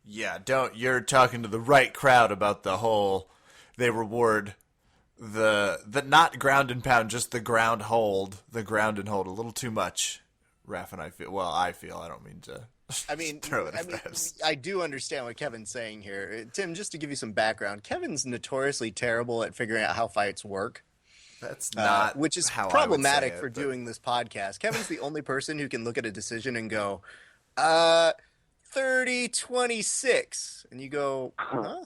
Yeah, you're talking to the right crowd about the whole, they reward the not ground and pound, just the ground and hold a little too much. Raph and I feel, I don't mean to throw it at this. I do understand what Kevin's saying here. Tim, just to give you some background, Kevin's notoriously terrible at figuring out how fights work. That's not which is how problematic I would say for doing this podcast. Kevin's the only person who can look at a decision and go, 30-26, and you go, huh?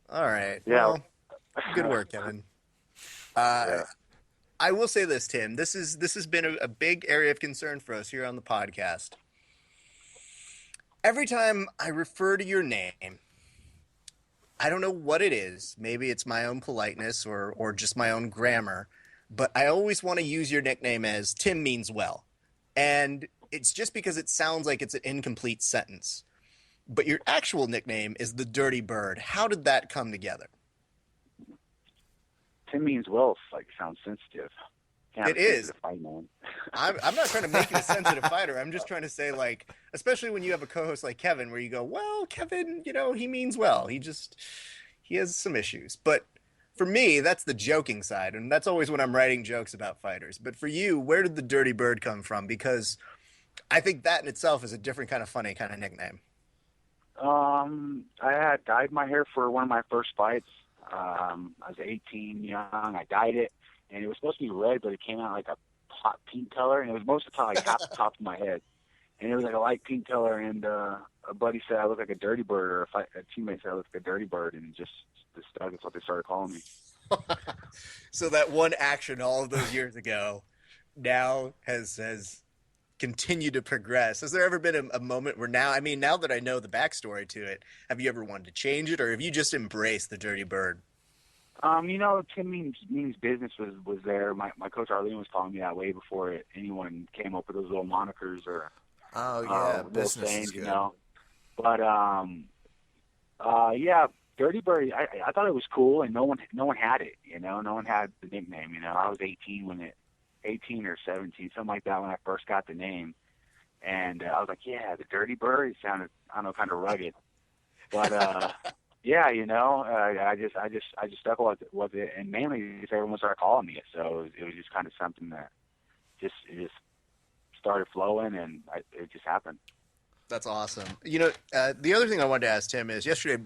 All right. Yeah. Well, good work, Kevin. Uh, Yeah. I will say this, Tim. This has been a big area of concern for us here on the podcast. Every time I refer to your name, I don't know what it is. Maybe it's my own politeness or just my own grammar, but I always want to use your nickname as Tim means well. And it's just because it sounds like it's an incomplete sentence. But your actual nickname is the Dirty Bird. How did that come together? Tim means well. Like sounds sensitive. Can't It is. Fight, man. I'm not trying to make you a sensitive fighter. I'm just trying to say, like, especially when you have a co-host like Kevin, where you go, well, Kevin, he means well. He has some issues. But for me, that's the joking side, and that's always when I'm writing jokes about fighters. But for you, where did the Dirty Bird come from? Because I think that in itself is a different kind of funny kind of nickname. I had dyed my hair for one of my first fights. I was 18, young. I dyed it, and it was supposed to be red, but it came out like a hot pink color, and it was most of the time like half the top of my head, and it was like a light pink color. And a buddy said I looked like a dirty bird, or a teammate said I looked like a dirty bird, and just that's what they started calling me. So that one action all of those years ago now has continue to progress. Has there ever been a moment where now that I know the backstory to it, have you ever wanted to change it, or have you just embraced the Dirty Bird? Tim means business was there. My coach Arlene was calling me that way before anyone came up with those little monikers or business sayings, is good. But Dirty Bird. I thought it was cool, and no one had it. No one had the nickname. I was 18 or 17, something like that when I first got the name. And I was like, yeah, the Dirty Bird. It sounded, I don't know, kind of rugged. But yeah, I just stuck with it, and mainly because everyone started calling me it. So it was just kind of something that it just started flowing, and it just happened. That's awesome. The other thing I wanted to ask Tim is yesterday,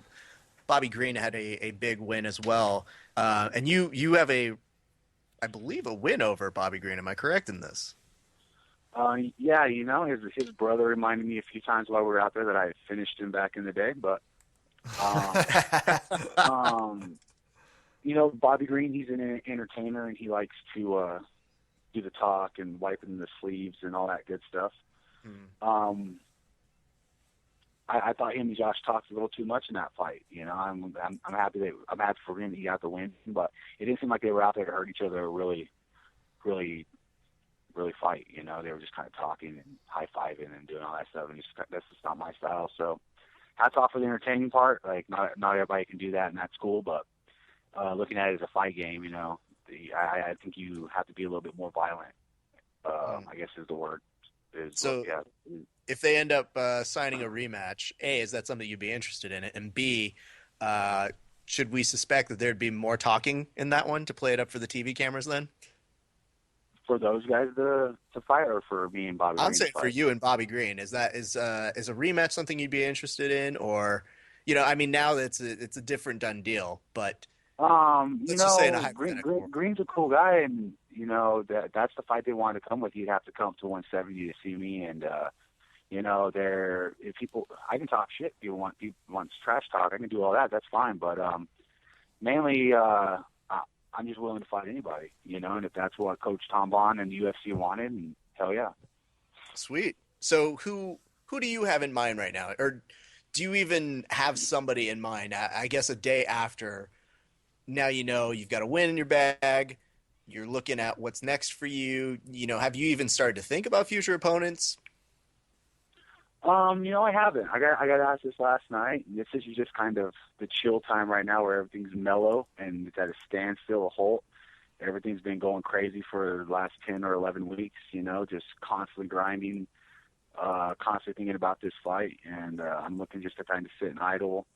Bobby Green had a big win as well, and you have I believe a win over Bobby Green. Am I correct in this? Yeah, his brother reminded me a few times while we were out there that I finished him back in the day. But, Bobby Green, he's an entertainer, and he likes to do the talk and wiping the sleeves and all that good stuff. I thought him and Josh talked a little too much in that fight. I'm happy for him that he got the win, but it didn't seem like they were out there to hurt each other or really, really, really fight. They were just kind of talking and high fiving and doing all that stuff, and that's just not my style. So, hats off for the entertaining part. Like not everybody can do that, and that's cool. But looking at it as a fight game, I think you have to be a little bit more violent. I guess is the word. If they end up signing a rematch, A, is that something you'd be interested in? And B, should we suspect that there'd be more talking in that one to play it up for the TV cameras then? For those guys to fight, or for me and Bobby Green? I'm saying for you and Bobby Green. Is a rematch something you'd be interested in? Or, now that it's a different done deal, but let's just say in a hypothetical. Green's a cool guy, and that's the fight they wanted to come with. You'd have to come to 170 to see me, and if people, I can talk shit. If you want trash talk, I can do all that. That's fine, but mainly I'm just willing to fight anybody, and if that's what Coach Tom Bond and the UFC wanted, and hell yeah. Sweet. So who do you have in mind right now, or do you even have somebody in mind? I guess a day after. Now you've got a win in your bag. You're looking at what's next for you. Have you even started to think about future opponents? I haven't. I got asked this last night. This is just kind of the chill time right now, where everything's mellow and it's at a standstill, a halt. Everything's been going crazy for the last 10 or 11 weeks. Just constantly grinding, constantly thinking about this fight, and I'm looking just to kind of sit and idle,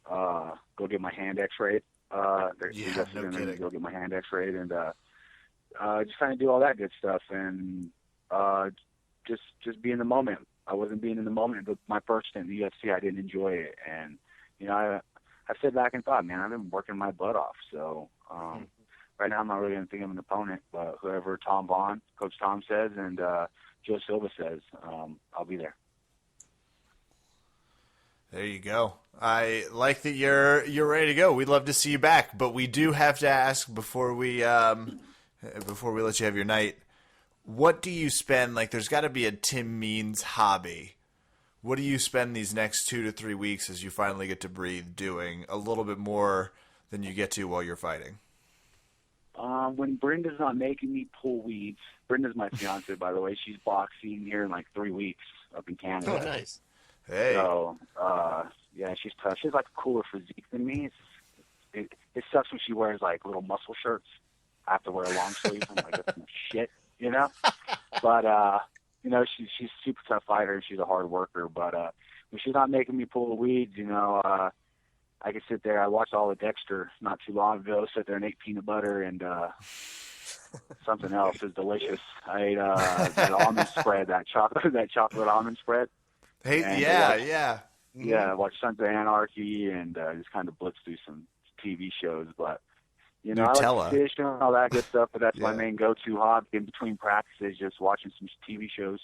go get my hand X-rayed. No kidding. Go get my hand X-rayed, and just kind of do all that good stuff, and just be in the moment. I wasn't being in the moment, but my first stint in the UFC, I didn't enjoy it, and I sat back and thought, man, I've been working my butt off. So right now, I'm not really going to think of an opponent, but whoever Tom Bond, Coach Tom says, and Joe Silva says, I'll be there. There you go. I like that you're ready to go. We'd love to see you back, but we do have to ask before we let you have your night. What do you spend? Like, there's got to be a Tim Means hobby. What do you spend these next 2 to 3 weeks as you finally get to breathe doing a little bit more than you get to while you're fighting? When Brenda's not making me pull weeds, Brenda's my fiance, by the way. She's boxing here in like 3 weeks up in Canada. Oh, nice. Hey. So, yeah, she's tough. She's like a cooler physique than me. It sucks when she wears like little muscle shirts. I have to wear a long sleeve. I'm like, that's some shit, you know? But, you know, she's a super tough fighter and she's a hard worker. But when she's not making me pull the weeds, you know, I can sit there. I watched all of Dexter not too long ago. Sit there and ate peanut butter and something else is delicious. I ate that almond spread, that chocolate almond spread. Hey, And yeah. I watched Sons of Anarchy and just kind of blitzed through some TV shows. But you know, I Nutella. like fish and all that good stuff. But that's my Yeah. main go-to hobby in between practices, just watching some TV shows.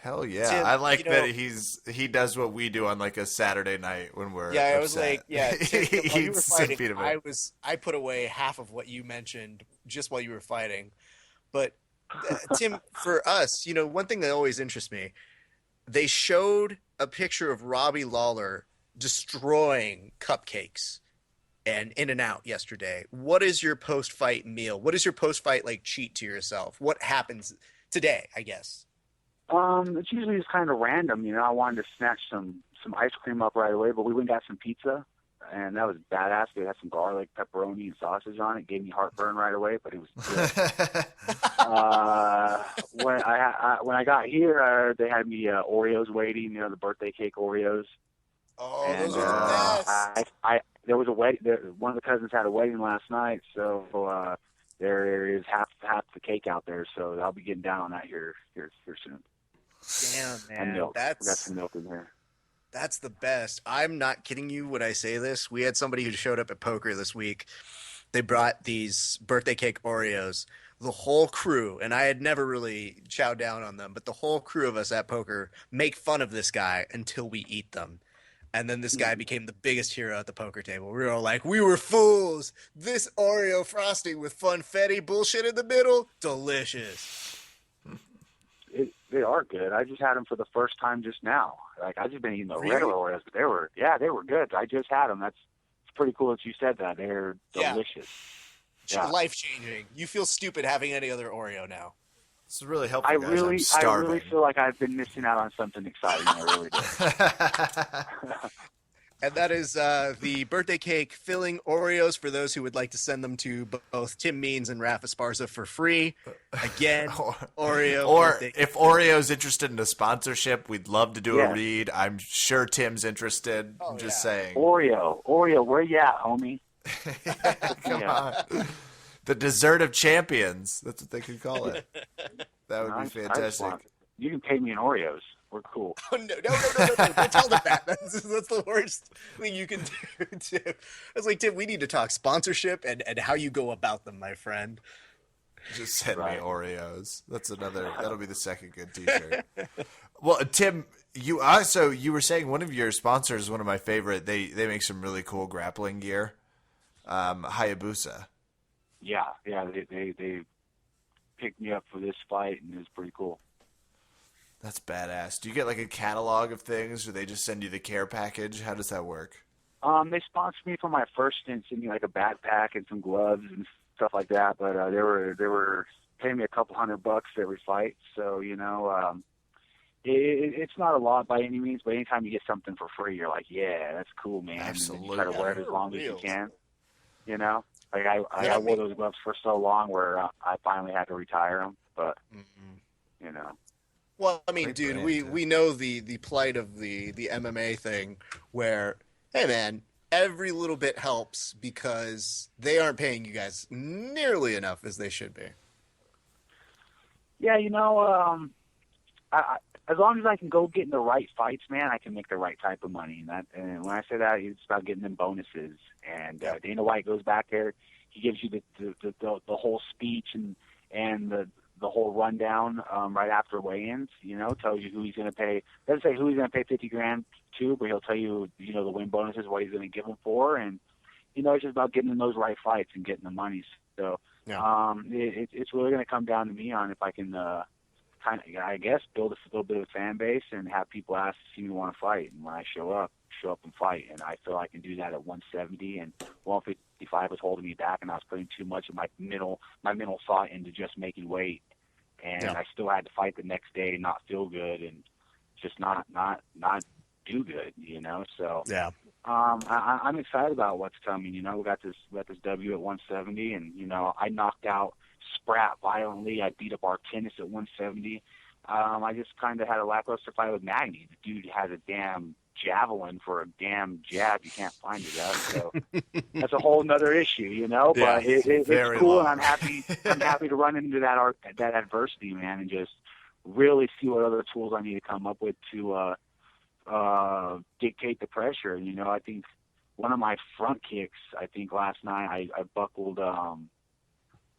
Hell yeah. Tim, I like you know- that he does what we do on like a Saturday night when we're Yeah, I was upset. like, yeah. Tim, He while you were eats some fighting, peanut butter. I put away half of what you mentioned just while you were fighting. But Tim, for us, you know, one thing that always interests me, they showed a picture of Robbie Lawler destroying cupcakes and In-N-Out yesterday. What is your post-fight meal? What is your post-fight like cheat to yourself? What happens today, I guess? It's usually just kind of random, you know. I wanted to snatch some ice cream up right away, but we went and got some pizza, and that was badass. They had some garlic, pepperoni, and sausage on it. Gave me heartburn right away, but it was good. When I got here, they had me Oreos waiting, you know, the birthday cake Oreos. Oh, And, those are the best. there was a wedding. One of the cousins had a wedding last night, so there is half the cake out there. So I'll be getting down on that here soon. Damn, And man, milk. We got that's some milk in here. That's the best. I'm not kidding you when I say this. We had somebody who showed up at poker this week. They brought these birthday cake Oreos. The whole crew, and I had never really chowed down on them, but the whole crew of us at poker make fun of this guy until we eat them. And then this guy became the biggest hero at the poker table. We were all like, we were fools. This Oreo frosting with funfetti bullshit in the middle, delicious. They are good. I just had them for the first time just now. Like I just been eating the Really? regular Oreos, but they were good. I just had them. It's pretty cool that you said that. They're Yeah. delicious. Yeah. Life changing. You feel stupid having any other Oreo now. This is really helpful, I guys. I'm really starving. feel like I've been missing out on something exciting. I really do. And that is the birthday cake filling Oreos for those who would like to send them to both Tim Means and Rafa Esparza for free. Again, Oreo. Or birthday if Oreo's interested in a sponsorship, we'd love to do Yeah. a read. I'm sure Tim's interested. Oh, I'm just yeah. saying. Oreo, where you at, homie? Come Yeah. on. The dessert of champions. That's what they could call it. That would I be just fantastic. want- you can pay me in Oreos. We're cool. Oh, no. Don't tell them that. That's the worst thing you can do, Tim. I was like, Tim, we need to talk sponsorship and how you go about them, my friend. Just send me Right. Oreos. That'll be the second good t-shirt. Well, Tim, you were saying one of your sponsors is one of my favorite. They make some really cool grappling gear. Hayabusa. Yeah, they picked me up for this fight, and it was pretty cool. That's badass. Do you get like a catalog of things, or they just send you the care package? How does that work? They sponsored me for my first stint, sent me like a backpack and some gloves and stuff like that. But they were paying me a couple $100 every fight, so you know, it's not a lot by any means. But anytime you get something for free, you're like, yeah, that's cool, man. And then you try to wear it as long as you can. You know, like I wore those gloves for so long where I finally had to retire them. But you know. Well, I mean, Great dude, brand, we know the plight of the MMA thing where, hey, man, every little bit helps because they aren't paying you guys nearly enough as they should be. Yeah, you know, as long as I can go get in the right fights, man, I can make the right type of money. And when I say that, it's about getting them bonuses. And Dana White goes back there, he gives you the whole speech and the whole rundown right after weigh-ins. You know, tells you who he's going to pay. Doesn't say who he's going to pay $50,000 to, but he'll tell you, you know, the win bonuses, what he's going to give them for, and you know, it's just about getting in those right fights and getting the money. So it's really going to come down to me on if I can kind of, I guess, build a little bit of a fan base and have people ask to see me want to fight. And when I show up and fight. And I feel I can do that at 170. And 155 was holding me back, and I was putting too much of my mental thought into just making weight. And I still had to fight the next day and not feel good and just not do good, you know. So I'm excited about what's coming. You know, we got this W at 170, and you know, I knocked out Spratt violently. I beat up Artenis at 170. I just kind of had a lackluster fight with Magny. The dude has a damn javelin for a damn jab. You can't find it out. So that's a whole nother issue, you know. Yeah, but it's long. cool, and I'm happy. I'm happy to run into that adversity, man, and just really see what other tools I need to come up with to dictate the pressure. You know, I think one of my front kicks, I think last night I buckled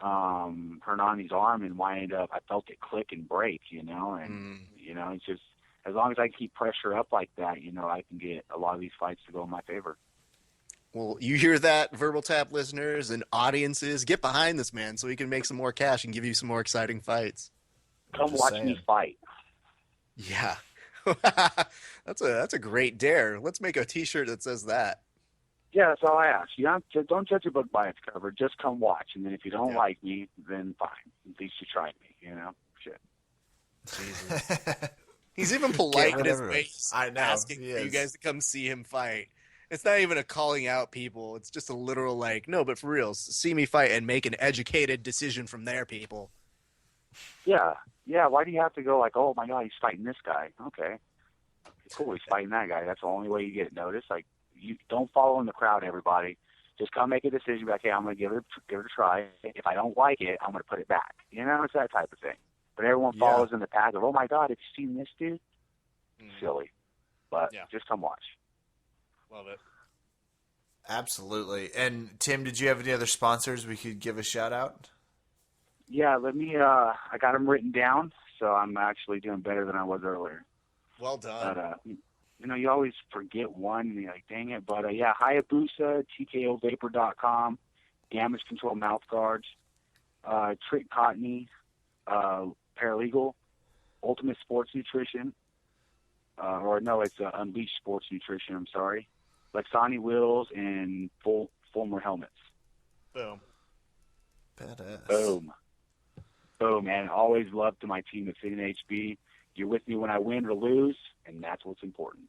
Hernani's arm and I felt it click and break, you know, and you know, it's just as long as I keep pressure up like that, you know, I can get a lot of these fights to go in my favor. Well, you hear that, Verbal Tap listeners and audiences, get behind this man so he can make some more cash and give you some more exciting fights. Come watch me fight. Yeah. That's a great dare. Let's make a t-shirt that says that. Yeah, that's all I ask. You don't judge a book by its cover. Just come watch, and then if you don't like me, then fine. At least you tried me. You know, shit. Jesus. He's even polite in his way. I know. Asking for you guys to come see him fight. It's not even a calling out people. It's just a literal like, no, but for real, see me fight and make an educated decision from there, people. Yeah. Why do you have to go like, oh my God, he's fighting this guy? Okay, cool, he's fighting that guy. That's the only way you get noticed. Like, you don't follow in the crowd, everybody. Just come make a decision. Be like, hey, I'm going to give it a try. If I don't like it, I'm going to put it back. You know, it's that type of thing. But everyone follows in the path of, oh my God, have you seen this dude? Silly. But just come watch. Love it. Absolutely. And Tim, did you have any other sponsors we could give a shout out? Yeah, let me. I got them written down, so I'm actually doing better than I was earlier. Well done. But, you know, you always forget one, and you're like, dang it. But, Hayabusa, TKOVapor.com, Damage Control Mouth Guards, Trick Cottony, Paralegal, Ultimate Sports Nutrition, it's Unleashed Sports Nutrition, I'm sorry, Lexani Wheels, and Fulmer Helmets. Boom. Badass. Boom, man. Always love to my team at Fit HB. You're with me when I win or lose, and that's what's important.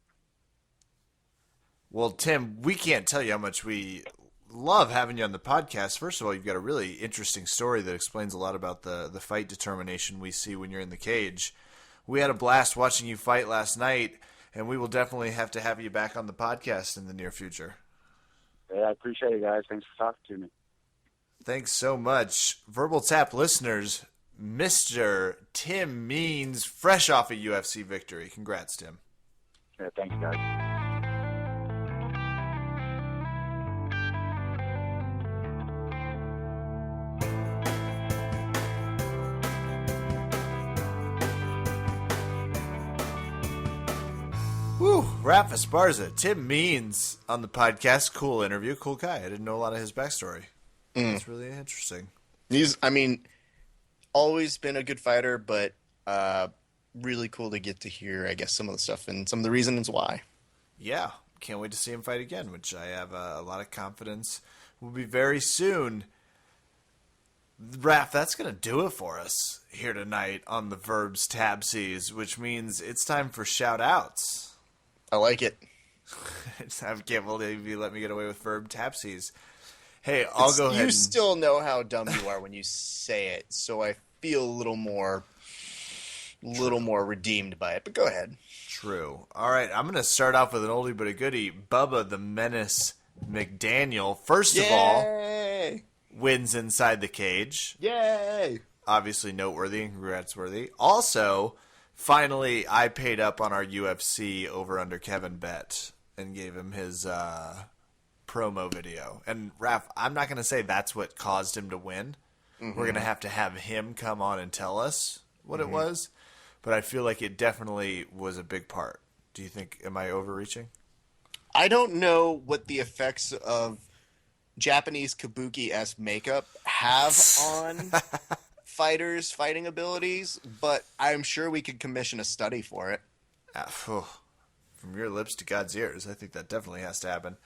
Well, Tim, we can't tell you how much we love having you on the podcast. First of all, you've got a really interesting story that explains a lot about the fight determination we see when you're in the cage. We had a blast watching you fight last night, and we will definitely have you back on the podcast in the near future. Yeah, I appreciate it, guys. Thanks for talking to me. Thanks so much. Verbal Tap listeners, Mr. Tim Means, fresh off a UFC victory. Congrats, Tim. Yeah, thanks, guys. Woo, Rafa Esparza, Tim Means on the podcast. Cool interview, cool guy. I didn't know a lot of his backstory. It's really interesting. He's, always been a good fighter, but really cool to get to hear, I guess, some of the stuff and some of the reasons why. Yeah, can't wait to see him fight again, which I have a lot of confidence will be very soon. Raph, that's going to do it for us here tonight on the Verbs Tabsies, which means it's time for shout-outs. I like it. I can't believe you let me get away with Verb Tapsies. Hey, I'll go ahead. You still know how dumb you are when you say it, so I feel a little more redeemed by it. But go ahead. True. All right, I'm going to start off with an oldie but a goodie. Bubba the Menace McDaniel, first of all, wins inside the cage. Yay! Obviously noteworthy and congrats-worthy. Also, finally, I paid up on our UFC over-under Kevin Bet and gave him his promo video. And, Raph, I'm not going to say that's what caused him to win, We're going to have him come on and tell us what it was. But I feel like it definitely was a big part. Do you think, am I overreaching? I don't know what the effects of Japanese kabuki-esque makeup have on fighters' fighting abilities, but I'm sure we could commission a study for it. From your lips to God's ears, I think that definitely has to happen.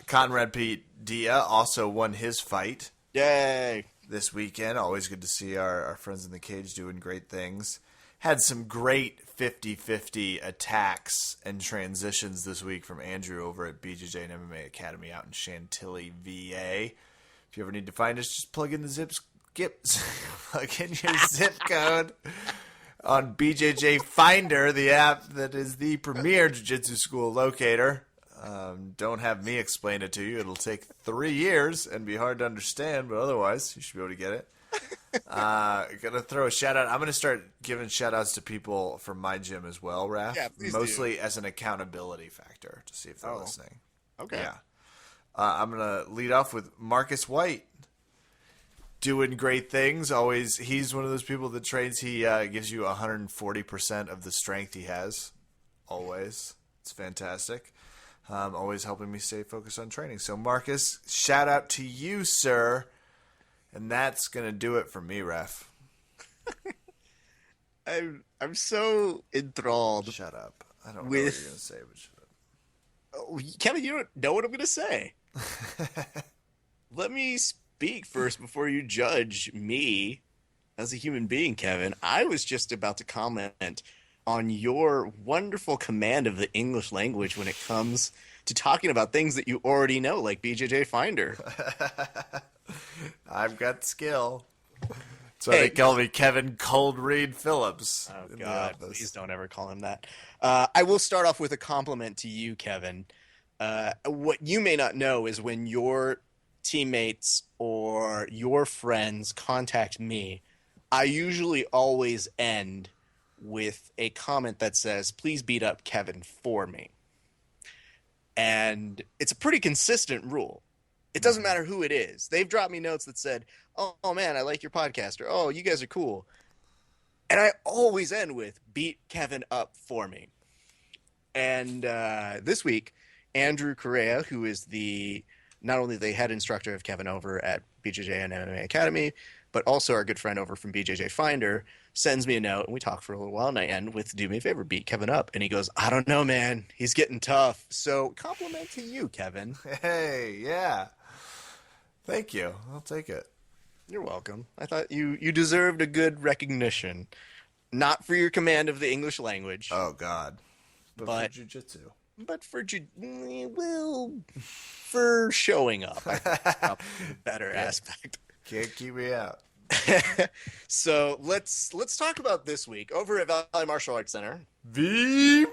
Conrad Pete Dia also won his fight. Yay! This weekend. Always good to see our friends in the cage doing great things. Had some great 50-50 attacks and transitions this week from Andrew over at BJJ and MMA Academy out in Chantilly, VA. If you ever need to find us, just plug in the plug in your zip code on BJJ Finder, the app that is the premier jiu-jitsu school locator. Don't have me explain it to you. It'll take 3 years and be hard to understand, but otherwise you should be able to get it. Gonna throw a shout out. I'm gonna start giving shout outs to people from my gym as well, Raph. Yeah, please mostly do. as an accountability factor to see if they're listening. Okay. Yeah. I'm gonna lead off with Marcus White. Doing great things. Always, he's one of those people that trains. He gives you 140% of the strength he has. Always. It's fantastic. Always helping me stay focused on training. So, Marcus, shout out to you, sir. And that's going to do it for me, Ref. I'm so enthralled. Shut up. I don't know what you're going to say, but shut up. Oh, Kevin, you don't know what I'm going to say. Let me speak first before you judge me as a human being, Kevin. I was just about to comment on your wonderful command of the English language when it comes to talking about things that you already know, like BJJ Finder. I've got skill. So Hey. they call me Kevin Cold Reed Phillips. Oh, in the God, office. please don't ever call him that. I will start off with a compliment to you, Kevin. What you may not know is when your teammates or your friends contact me, I usually always end with a comment that says, please beat up Kevin for me. And it's a pretty consistent rule. It doesn't matter who it is. They've dropped me notes that said, oh man, I like your podcast, or oh, you guys are cool. And I always end with, beat Kevin up for me. And this week, Andrew Correa, who is not only the head instructor of Kevin over at BJJ and MMA Academy, but also our good friend over from BJJ Finder, sends me a note, and we talk for a little while, and I end with, do me a favor, beat Kevin up. And he goes, I don't know, man. He's getting tough. So compliment to you, Kevin. Hey, yeah. Thank you. I'll take it. You're welcome. I thought you deserved a good recognition. Not for your command of the English language, Oh, God. But- for jiu-jitsu. but for for showing up. I think is probably the better aspect. Can't keep me out. So let's talk about this week over at Valley Martial Arts Center. V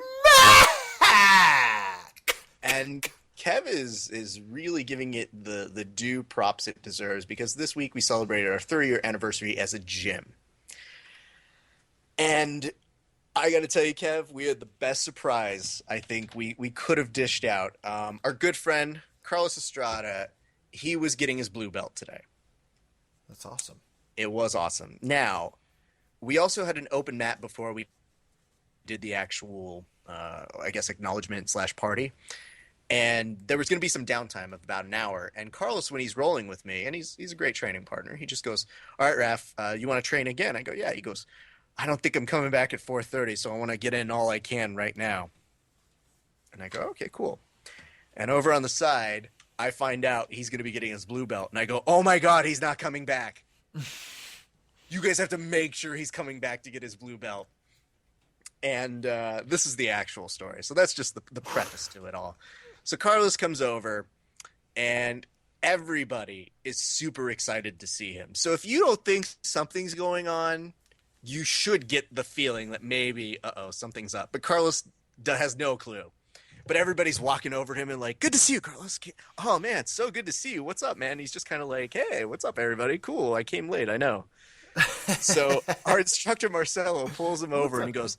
And Kev is really giving it the due props it deserves, because this week we celebrated our 30-year anniversary as a gym. And I got to tell you, Kev, we had the best surprise I think we could have dished out. Our good friend, Carlos Estrada, he was getting his blue belt today. That's awesome. It was awesome. Now, we also had an open mat before we did the actual, I guess, acknowledgement / party. And there was going to be some downtime of about an hour. And Carlos, when he's rolling with me, and he's a great training partner, he just goes, all right, Raph, you want to train again? I go, yeah. He goes, I don't think I'm coming back at 4:30, so I want to get in all I can right now. And I go, okay, cool. And over on the side, I find out he's going to be getting his blue belt. And I go, oh my God, he's not coming back. You guys have to make sure he's coming back to get his blue belt. And this is the actual story. So that's just the preface to it all. So Carlos comes over, and everybody is super excited to see him. So if you don't think something's going on, you should get the feeling that maybe, something's up. But Carlos has no clue. But everybody's walking over to him and like, good to see you, Carlos. Oh, man, it's so good to see you. What's up, man? He's just kind of like, hey, what's up, everybody? Cool. I came late, I know. So our instructor, Marcelo, pulls him over and he goes,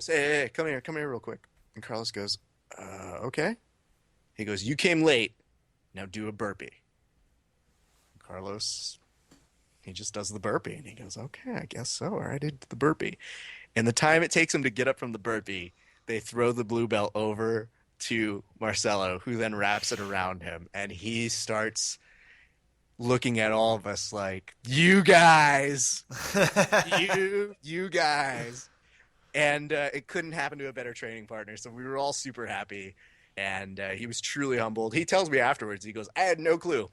hey, come here real quick. And Carlos goes, okay. He goes, you came late. Now do a burpee. Carlos He just does the burpee, and he goes, okay, I guess so. All right, I did the burpee. And the time it takes him to get up from the burpee, they throw the blue belt over to Marcelo, who then wraps it around him, and he starts looking at all of us like, you guys, you guys. And it couldn't happen to a better training partner. So we were all super happy. And he was truly humbled. He tells me afterwards, he goes, I had no clue.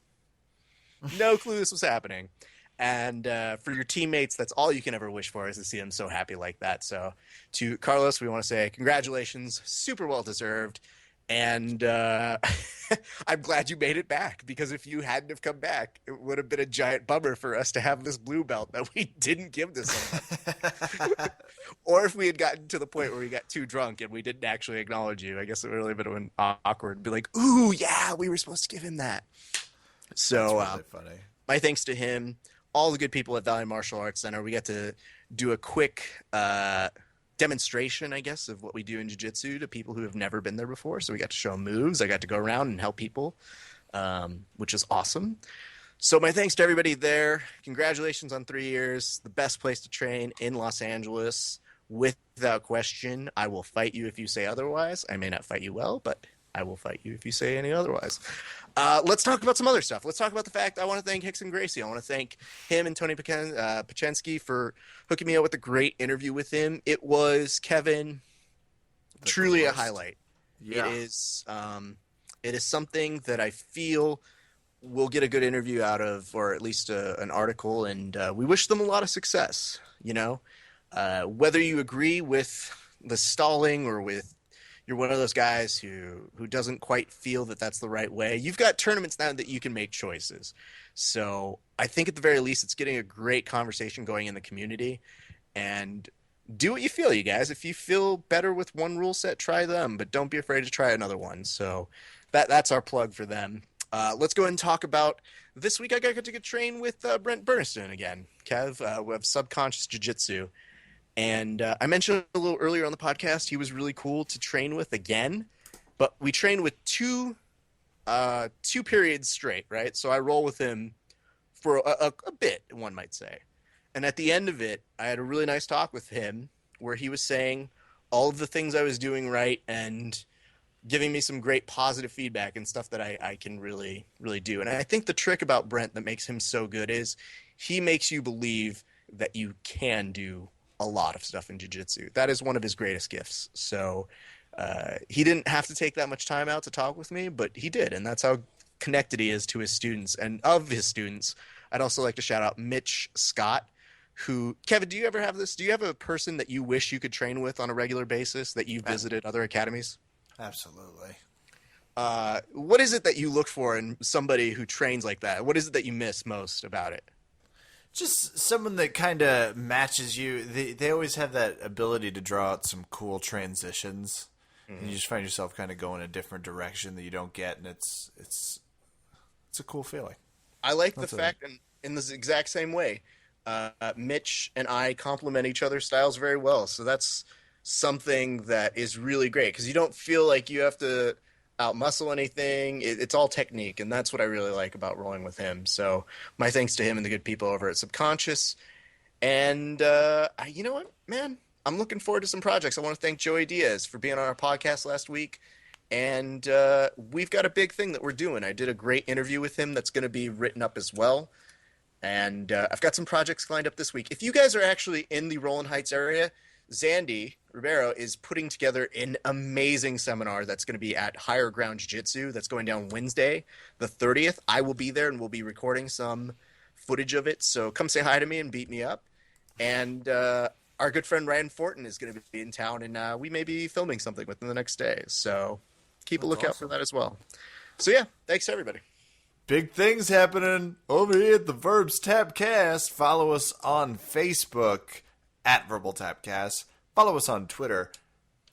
No clue this was happening. And for your teammates, that's all you can ever wish for, is to see them so happy like that. So to Carlos, we want to say congratulations. Super well deserved. And I'm glad you made it back, because if you hadn't have come back, it would have been a giant bummer for us to have this blue belt that we didn't give to someone. Or if we had gotten to the point where we got too drunk and we didn't actually acknowledge you, I guess it would really have been awkward. Be like, ooh, yeah, we were supposed to give him that. So That's really funny. My thanks to him, all the good people at Valley Martial Arts Center. We got to do a quick demonstration, I guess, of what we do in jiu-jitsu to people who have never been there before. So we got to show moves. I got to go around and help people, which is awesome. So my thanks to everybody there. Congratulations on 3 years. The best place to train in Los Angeles, without question. I will fight you if you say otherwise. I may not fight you well, but I will fight you if you say any otherwise. Let's talk about some other stuff. Let's talk about the fact I want to thank Rickson Gracie. I want to thank him and Tony Pachensky for hooking me up with a great interview with him. It was, Kevin, truly a highlight. Yeah. It is something that I feel we'll get a good interview out of, or at least an article, and we wish them a lot of success. You know, whether you agree with the stalling or with you're one of those guys who doesn't quite feel that that's the right way. You've got tournaments now that you can make choices. So I think at the very least, it's getting a great conversation going in the community. And do what you feel, you guys. If you feel better with one rule set, try them. But don't be afraid to try another one. So that's our plug for them. Let's go ahead and talk about this week. I got to get trained with Brent Burniston again. Kev, we have Subconscious Jiu-Jitsu. And I mentioned a little earlier on the podcast, he was really cool to train with again. But we trained with two periods straight, right? So I roll with him for a bit, one might say. And at the end of it, I had a really nice talk with him where he was saying all of the things I was doing right and giving me some great positive feedback and stuff that I can really, really do. And I think the trick about Brent that makes him so good is he makes you believe that you can do a lot of stuff in jiu-jitsu. That is one of his greatest gifts. So he didn't have to take that much time out to talk with me, but he did. And that's how connected he is to his students. And of his students, I'd also like to shout out Mitch Scott, who, Kevin, do you ever have this? Do you have a person that you wish you could train with on a regular basis that you've visited other academies? Absolutely. What is it that you look for in somebody who trains like that? What is it that you miss most about it? Just someone that kind of matches you. They always have that ability to draw out some cool transitions. Mm-hmm. And you just find yourself kind of going a different direction that you don't get, and it's a cool feeling. I like the fact, and in this exact same way, Mitch and I complement each other's styles very well. So that's something that is really great because you don't feel like you have to outmuscle anything. It's all technique, and that's what I really like about rolling with him. So my thanks to him and the good people over at Subconscious. And you know what, man? I'm looking forward to some projects. I want to thank Joey Diaz for being on our podcast last week. And we've got a big thing that we're doing. I did a great interview with him that's going to be written up as well. And I've got some projects lined up this week. If you guys are actually in the Roland Heights area, Zandy Ribeiro is putting together an amazing seminar that's going to be at Higher Ground Jiu-Jitsu. That's going down Wednesday, the 30th. I will be there, and we'll be recording some footage of it. So come say hi to me and beat me up. And our good friend Ryan Fortin is going to be in town, and we may be filming something within the next day. So keep a lookout for that as well. So, yeah, thanks, everybody. Big things happening over here at the Verbs Tapcast. Follow us on Facebook at Verbal Tapcast. Follow us on Twitter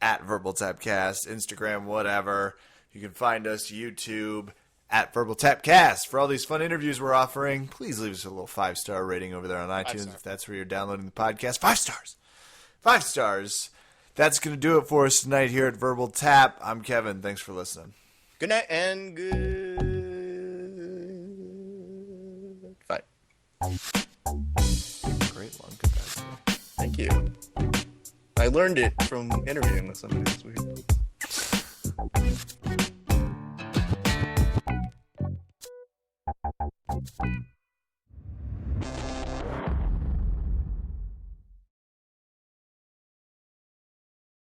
at Verbal Tapcast, Instagram, whatever. You can find us YouTube at Verbal Tapcast. For all these fun interviews we're offering, please leave us a little 5-star rating over there on iTunes if that's where you're downloading the podcast. 5 stars. 5 stars. That's going to do it for us tonight here at Verbal Tap. I'm Kevin. Thanks for listening. Good night and good fight. you. I learned it from interviewing with somebody this week.